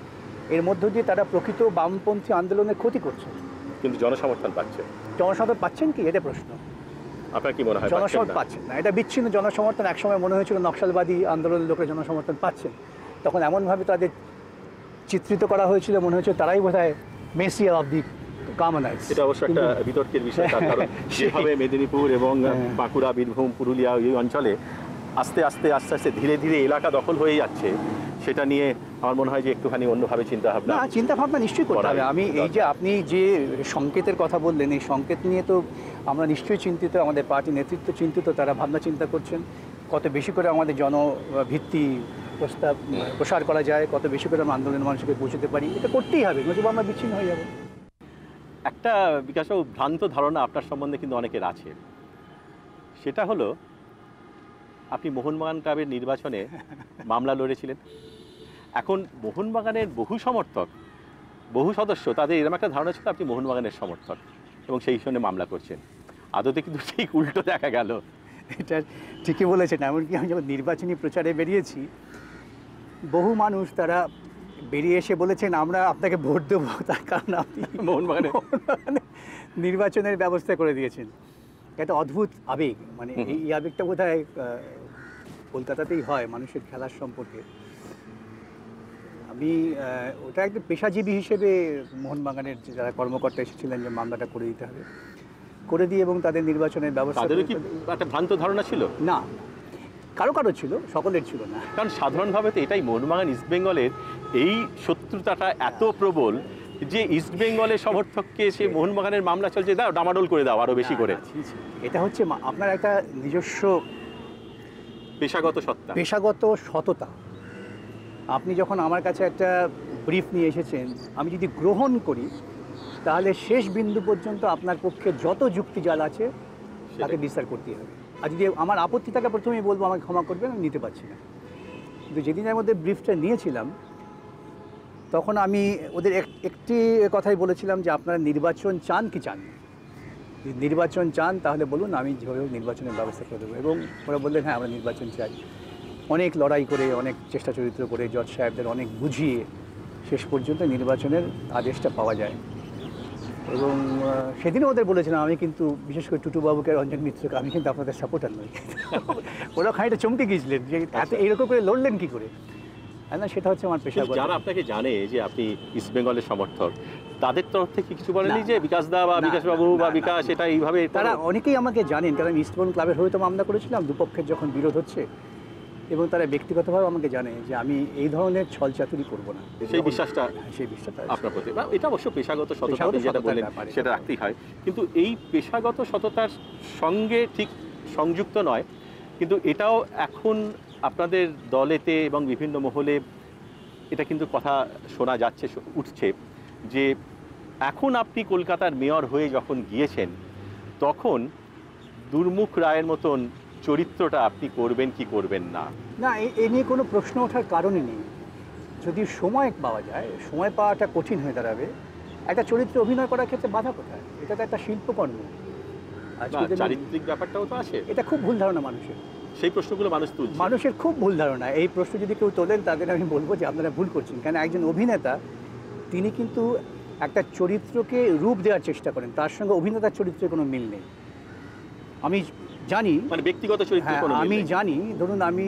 এর মধ্য দিয়ে তারা প্রকৃত বামপন্থী আন্দোলনের ক্ষতি করছে। কিন্তু জনসমর্থন পাচ্ছে। জনসমর্থন পাচ্ছেন কি, এটা প্রশ্ন। আপনার কি মনে হয় জনসমর্থন পাচ্ছেন না, এটা বিচ্ছিন্ন জনসমর্থন। একসময় মনে হয়েছিল নকশালবাদী আন্দোলনের লোকের জনসমর্থন পাচ্ছেন, তখন এমনভাবে তাদের চিত্রিত করা হয়েছিল, মনে হয়েছিল তারাই বোধহয় মেসিয়া অব দি কমনার্স। এটা অবশ্য একটা বিতর্কের বিষয়, তার কারণ যেভাবে মেদিনীপুর এবং বাঁকুড়া, বীরভূম, পুরুলিয়া এই অঞ্চলে আস্তে আস্তে আস্তে আস্তে ধীরে ধীরে এলাকা দখল হয়ে যাচ্ছে, সেটা নিয়ে আমার মনে হয় যে একটুখানি অন্যভাবে চিন্তাভাবনা নিশ্চয়ই করতে হবে। আমি এই যে আপনি যে সংকেতের কথা বললেন, এই সংকেত নিয়ে তো আমরা নিশ্চয়ই চিন্তিত, আমাদের পার্টি নেতৃত্ব চিন্তিত, তারা ভাবনা চিন্তা করছেন কত বেশি করে আমাদের জনভিত্তি প্রসার করা যায়, কত বেশি করে আমরা আন্দোলনের মানুষকে পৌঁছতে পারি। এটা করতেই হবে, নতুবা আমরা বিচ্ছিন্ন হয়ে যাব। একটা বিকাশবাবু, ভ্রান্ত ধারণা আপনার সম্বন্ধে কিন্তু অনেকের আছে, সেটা হলো আপনি মোহনবাগান ক্লাবের নির্বাচনে মামলা লড়েছিলেন। এখন মোহনবাগানের বহু সমর্থক, বহু সদস্য, তাদের এরকম একটা ধারণা ছিল আপনি মোহনবাগানের সমর্থক এবং সেই জন্য মামলা করছেন। আদতে কিন্তু ঠিক উল্টো দেখা গেল। এটা ঠিকই বলেছেন। এমনকি আমি যখন নির্বাচনী প্রচারে বেরিয়েছি, বহু মানুষ তারা বেরিয়ে এসে বলেছেন আমরা আপনাকে ভোট দেবো, তার কারণ আপনি মোহনবাগানে নির্বাচনের ব্যবস্থা করে দিয়েছেন। একটা অদ্ভুত আবেগ, মানে এই আবেগটা বোধ হয় কলকাতাতেই হয় মানুষের খেলার সম্পর্কে। আমি ওটা একদম পেশাজীবী হিসেবে মোহনবাগানের যারা কর্মকর্তা এসেছিলেন যে মামলাটা করে দিতে হবে, করে দিয়ে এবং তাদের নির্বাচনের ব্যবস্থা। তাদেরও কি একটা ভ্রান্ত ধারণা ছিল? না, কারো কারো ছিল, সকলের ছিল না। কারণ সাধারণভাবে তো এটাই, মোহনবাগান ইস্টবেঙ্গলের এই শত্রুতাটা এত প্রবল যে ইস্টবেঙ্গলের সমর্থককে সে মোহনবাগানের মামলা চলছে, দাও ডামাডোল করে দাও আরও বেশি করে। এটা হচ্ছে আপনার একটা নিজস্ব পেশাগত সততা। আপনি যখন আমার কাছে একটা ব্রিফ নিয়ে এসেছেন, আমি যদি গ্রহণ করি তাহলে শেষ বিন্দু পর্যন্ত আপনার পক্ষে যত যুক্তি জাল আছে তাকে বিচার করতেই হবে। আর যদি আমার আপত্তি থাকে প্রথমেই বলবো আমাকে ক্ষমা করবেন, আমি নিতে পারছি না। কিন্তু যেদিনের মধ্যে ব্রিফটা নিয়েছিলাম তখন আমি ওদের একটি কথাই বলেছিলাম যে আপনারা নির্বাচন চান কি চান না। যদি নির্বাচন চান তাহলে বলুন, আমি যেভাবে নির্বাচনের ব্যবস্থা করে দেবো। এবং ওরা বললেন হ্যাঁ আমরা নির্বাচন চাই। অনেক লড়াই করে, অনেক চেষ্টা চরিত্র করে, জজ সাহেবদের অনেক বুঝিয়ে শেষ পর্যন্ত নির্বাচনের আদেশটা পাওয়া যায়। এবং সেদিনও ওদের বলেছিলাম আমি কিন্তু, বিশেষ করে টুটুবাবুকে, রঞ্জন মিত্রকে, আমি কিন্তু আপনাদের সাপোর্টার নই। ওরা খানিকটা চমকে গিয়েছিলেন যে এত এইরকম করে লড়লেন কী করে। না, সেটা হচ্ছে আমার পেশা। যারা আপনাকে জানে যে আপনি ইস্টবেঙ্গলের সমর্থক, তাদের তরফ থেকে কিছু বলেনি যে বিকাশ দা বা বিকাশবাবু বা বিকাশ এটা এইভাবে? তারা অনেকেই আমাকে জানেন, কারণ আমি ইস্টবেঙ্গল ক্লাবের হয়ে তো মামলা করেছিলাম, দুপক্ষের যখন বিরোধ হচ্ছে, এবং তারা ব্যক্তিগতভাবে আমাকে জানে যে আমি এই ধরনের ছলচাতুরি করবো না। সেই বিশ্বাসটা আপনার প্রতি, এটা অবশ্য পেশাগত সততা যেটা বললেন সেটা রাখতেই হয়। কিন্তু এই পেশাগত সততার সঙ্গে ঠিক সংযুক্ত নয়, কিন্তু এটাও এখন আপনাদের দলেতে এবং বিভিন্ন মহলে এটা কিন্তু কথা শোনা যাচ্ছে, উঠছে যে এখন আপনি কলকাতার মেয়র হয়ে যখন গিয়েছেন, তখন দুর্মুখ রায়ের মতন চরিত্রটা আপনি করবেন কি করবেন না। না, এ নিয়ে কোনো প্রশ্ন ওঠার কারণই নেই। যদি সময় পাওয়া যায়, সময় পাওয়াটা কঠিন হয়ে দাঁড়াবে। একটা চরিত্রে অভিনয় করার ক্ষেত্রে বাধা কোথায়? এটা তো একটা শিল্পকর্ম। চারিত্রিক ব্যাপারটাও তো আসে। এটা খুব ভুল ধারণা মানুষের। সেই প্রশ্নগুলো মানুষের খুব ভুল ধারণা। এই প্রশ্ন যদি কেউ তোলেন তাদের আমি বলবো যে আপনারা ভুল করছেন। কেন, একজন অভিনেতা তিনি কিন্তু একটা চরিত্রকে রূপ দেওয়ার চেষ্টা করেন, তার সঙ্গে অভিনেতার চরিত্রের কোনো মিল নেই। আমি জানি, মানে ব্যক্তিগত চরিত্র আমি জানি, ধরুন আমি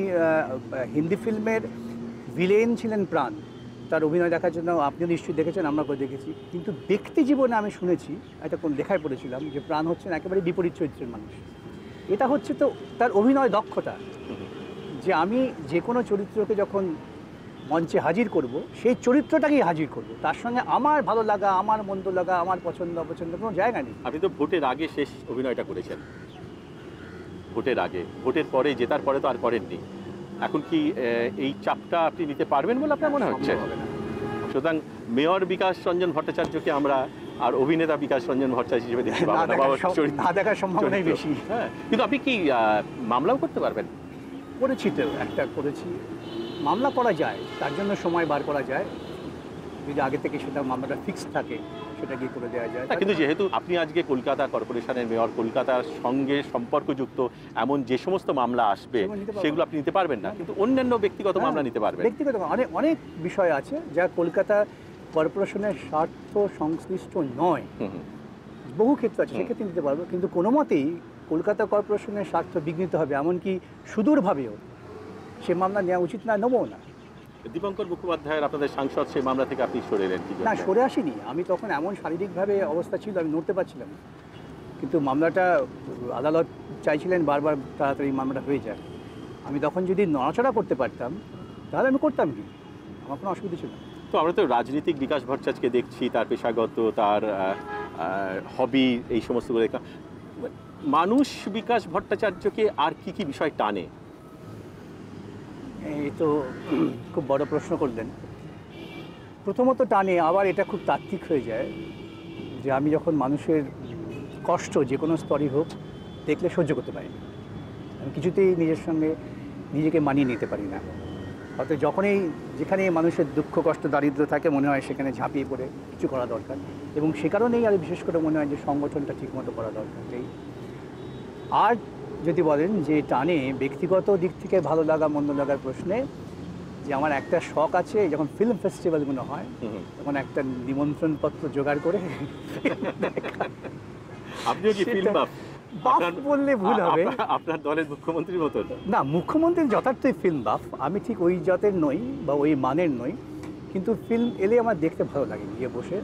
হিন্দি ফিল্মের ভিলেন ছিলেন প্রাণ, তার অভিনয় দেখার জন্য আপনিও নিশ্চয়ই দেখেছেন, আমরা করে দেখেছি। কিন্তু ব্যক্তি জীবনে আমি শুনেছি, একটা কোন লেখায় পড়েছিলাম যে প্রাণ হচ্ছেন একেবারে বিপরীত চরিত্রের মানুষ। এটা হচ্ছে তো তার অভিনয় দক্ষতা, যে আমি যে কোনো চরিত্রকে যখন মঞ্চে হাজির করব, সেই চরিত্রটাকেই হাজির করব, তার সঙ্গে আমার ভালো লাগা, আমার মন্দ লাগা, আমার পছন্দ অপছন্দ কোনো জায়গা নেই। আপনি তো ভোটের আগে শেষ অভিনয়টা করেছেন, ভোটের আগে, ভোটের পরে, জেতার পরে তো আর করেননি। এখন কি এই চাপটা আপনি নিতে পারবেন বলে আপনার মনে হচ্ছে? সুতরাং মেয়র বিকাশ রঞ্জন ভট্টাচার্যকে আমরা আর অভিনেতা বিকাশ রঞ্জন ভট্টাচার্য হিসেবে দেখতে পাবো না, দেখার সম্ভাবনাই বেশি। হ্যাঁ, কিন্তু আপনি কি মামলাও করতে পারবেন? করেছি তো, একটা করেছি। মামলা করা যায়, তার জন্য সময় বার করা যায়, যদি আগে থেকে সেটা মামলাটা ফিক্স থাকে সেটা গিয়ে করে দেওয়া যায়। কিন্তু যেহেতু আপনি আজকে কলকাতা কর্পোরেশনের মেয়র, কলকাতার সঙ্গে সম্পর্কযুক্ত এমন যে সমস্ত মামলা আসবে সেগুলো আপনি নিতে পারবেন না, কিন্তু অন্যান্য ব্যক্তিগত মামলা নিতে পারবেন। ব্যক্তিগত অনেক বিষয় আছে যা কলকাতা কর্পোরেশনের স্বার্থ সংশ্লিষ্ট নয়, বহু ক্ষেত্র আছে, সেক্ষেত্রে নিতে পারবো, কিন্তু কোনো মতেই কলকাতা কর্পোরেশনের স্বার্থ বিঘ্নিত হবে এমনকি সুদূরভাবেও সে মামলা নেওয়া উচিত না, নেবও না। দীপঙ্কর মুখোপাধ্যায়ের আপনাদের সাংসদ সেই মামলা থেকে আপনি সরে এলেন কি জন্য? না, সরে আসিনি, আমি তখন এমন শারীরিকভাবে অবস্থা ছিল আমি নড়তে পারছিলাম না, কিন্তু মামলাটা আদালত চাইছিলেন বারবার তাড়াতাড়ি মামলাটা হয়ে যায়। আমি তখন যদি নড়াচড়া করতে পারতাম তাহলে আমি করতাম, কি আমার কোনো অসুবিধা ছিল না। তো আমরা তো রাজনীতিক বিকাশ ভট্টাচার্যকে দেখছি, তার পেশাগত, তার হবি, এই সমস্তগুলো দেখা। মানুষ বিকাশ ভট্টাচার্যকে আর কি কি বিষয় টানে? এই তো খুব বড় প্রশ্ন করলেন। প্রথমত টানে, আবার এটা খুব তাত্ত্বিক হয়ে যায় যে আমি যখন মানুষের কষ্ট যে কোনো স্তরই হোক দেখলে সহ্য করতে পারি না, আমি কিছুতেই নিজের সঙ্গে নিজেকে মানিয়ে নিতে পারি না। অর্থাৎ যখনই যেখানে মানুষের দুঃখ কষ্ট দারিদ্র্য থাকে মনে হয় সেখানে ঝাঁপিয়ে পড়ে কিছু করা দরকার, এবং সে কারণেই আর বিশেষ করে মনে হয় যে সংগঠনটা ঠিকমতো করা দরকার। আর যদি বলেন যে টানে ব্যক্তিগত দিক থেকে ভালো লাগা মন্দ লাগার প্রশ্নে, যে আমার একটা শখ আছে, যখন ফিল্ম ফেস্টিভ্যালগুলো হয় তখন একটা নিমন্ত্রণপত্র জোগাড় করে আপনিও কি ফিল্ম বাফ বললে ভুল হবে, আপনার দলের মুখ্যমন্ত্রীর মতন? না, মুখ্যমন্ত্রীর যথার্থই ফিল্ম বাফ, আমি ঠিক ওই জাতের নই বা ওই মানের নই, কিন্তু ফিল্ম এলে আমার দেখতে ভালো লাগে গিয়ে বসে,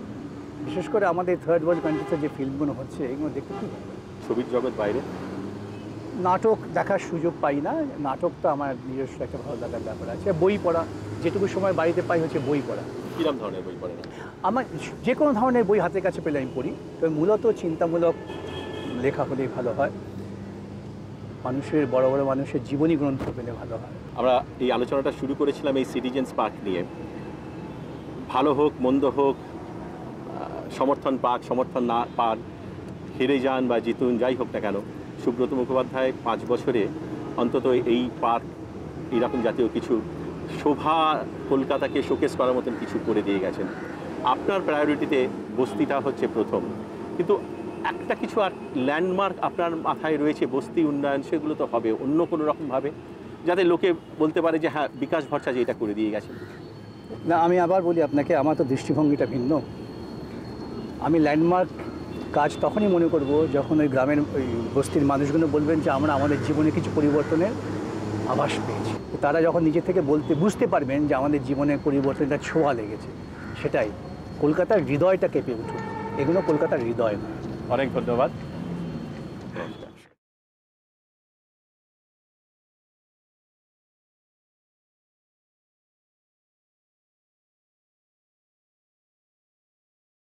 বিশেষ করে আমাদের থার্ড ওয়ার্ল্ড কান্ট্রিতে যে ফিল্মগুলো হচ্ছে এগুলো দেখতে খুব ভালো লাগে। ছবির জগৎ বাইরে নাটক দেখার সুযোগ পাই না, নাটক তো আমার নিজস্ব একটা ভালো লাগার ব্যাপার আছে। বই পড়া, যেটুকু সময় বাড়িতে পাই হচ্ছে বই পড়া। কিরম ধরনের বই পড়েন? আমার যে কোনো ধরনের বই হাতের কাছে পেলে আমি পড়ি, তবে মূলত চিন্তামূলক লেখা হলেই ভালো হয়, মানুষের বড় বড় মানুষের জীবনী গ্রন্থ পেলে ভালো হয়। আমরা এই আলোচনাটা শুরু করেছিলাম এই সিটিজেন্স পার্ক নিয়ে। ভালো হোক মন্দ হোক, সমর্থন পাক সমর্থন না পাক, হেরে যান বা জিতুন, যাই হোক না কেন, সুব্রত মুখোপাধ্যায় 5 বছরে অন্তত এই পার্ক এইরকম জাতীয় কিছু শোভা, কলকাতাকে শোকেস করার মতন কিছু করে দিয়ে গেছেন। আপনার প্রায়োরিটিতে বস্তিটা হচ্ছে প্রথম, কিন্তু একটা কিছু আর ল্যান্ডমার্ক আপনার মাথায় রয়েছে, বস্তি উন্নয়ন, সেগুলো তো হবে অন্য কোনো রকমভাবে, যাতে লোকে বলতে পারে যে হ্যাঁ বিকাশ ভট্টাচার্য এটা করে দিয়ে গেছেন। না, আমি আবার বলি আপনাকে, আমার তো দৃষ্টিভঙ্গিটা ভিন্ন। আমি ল্যান্ডমার্ক কাজ তখনই মনে করব যখন ওই গ্রামের ওই বস্তির মানুষগুলো বলবেন যে আমরা আমাদের জীবনে কিছু পরিবর্তনের আভাস পেয়েছি। তারা যখন নিজে থেকে বুঝতে পারবেন যে আমাদের জীবনে পরিবর্তনটা ছোঁয়া লেগেছে, সেটাই কলকাতার হৃদয়টা কেঁপে উঠুক, এগুলো কলকাতার হৃদয় নয়। অনেক ধন্যবাদ।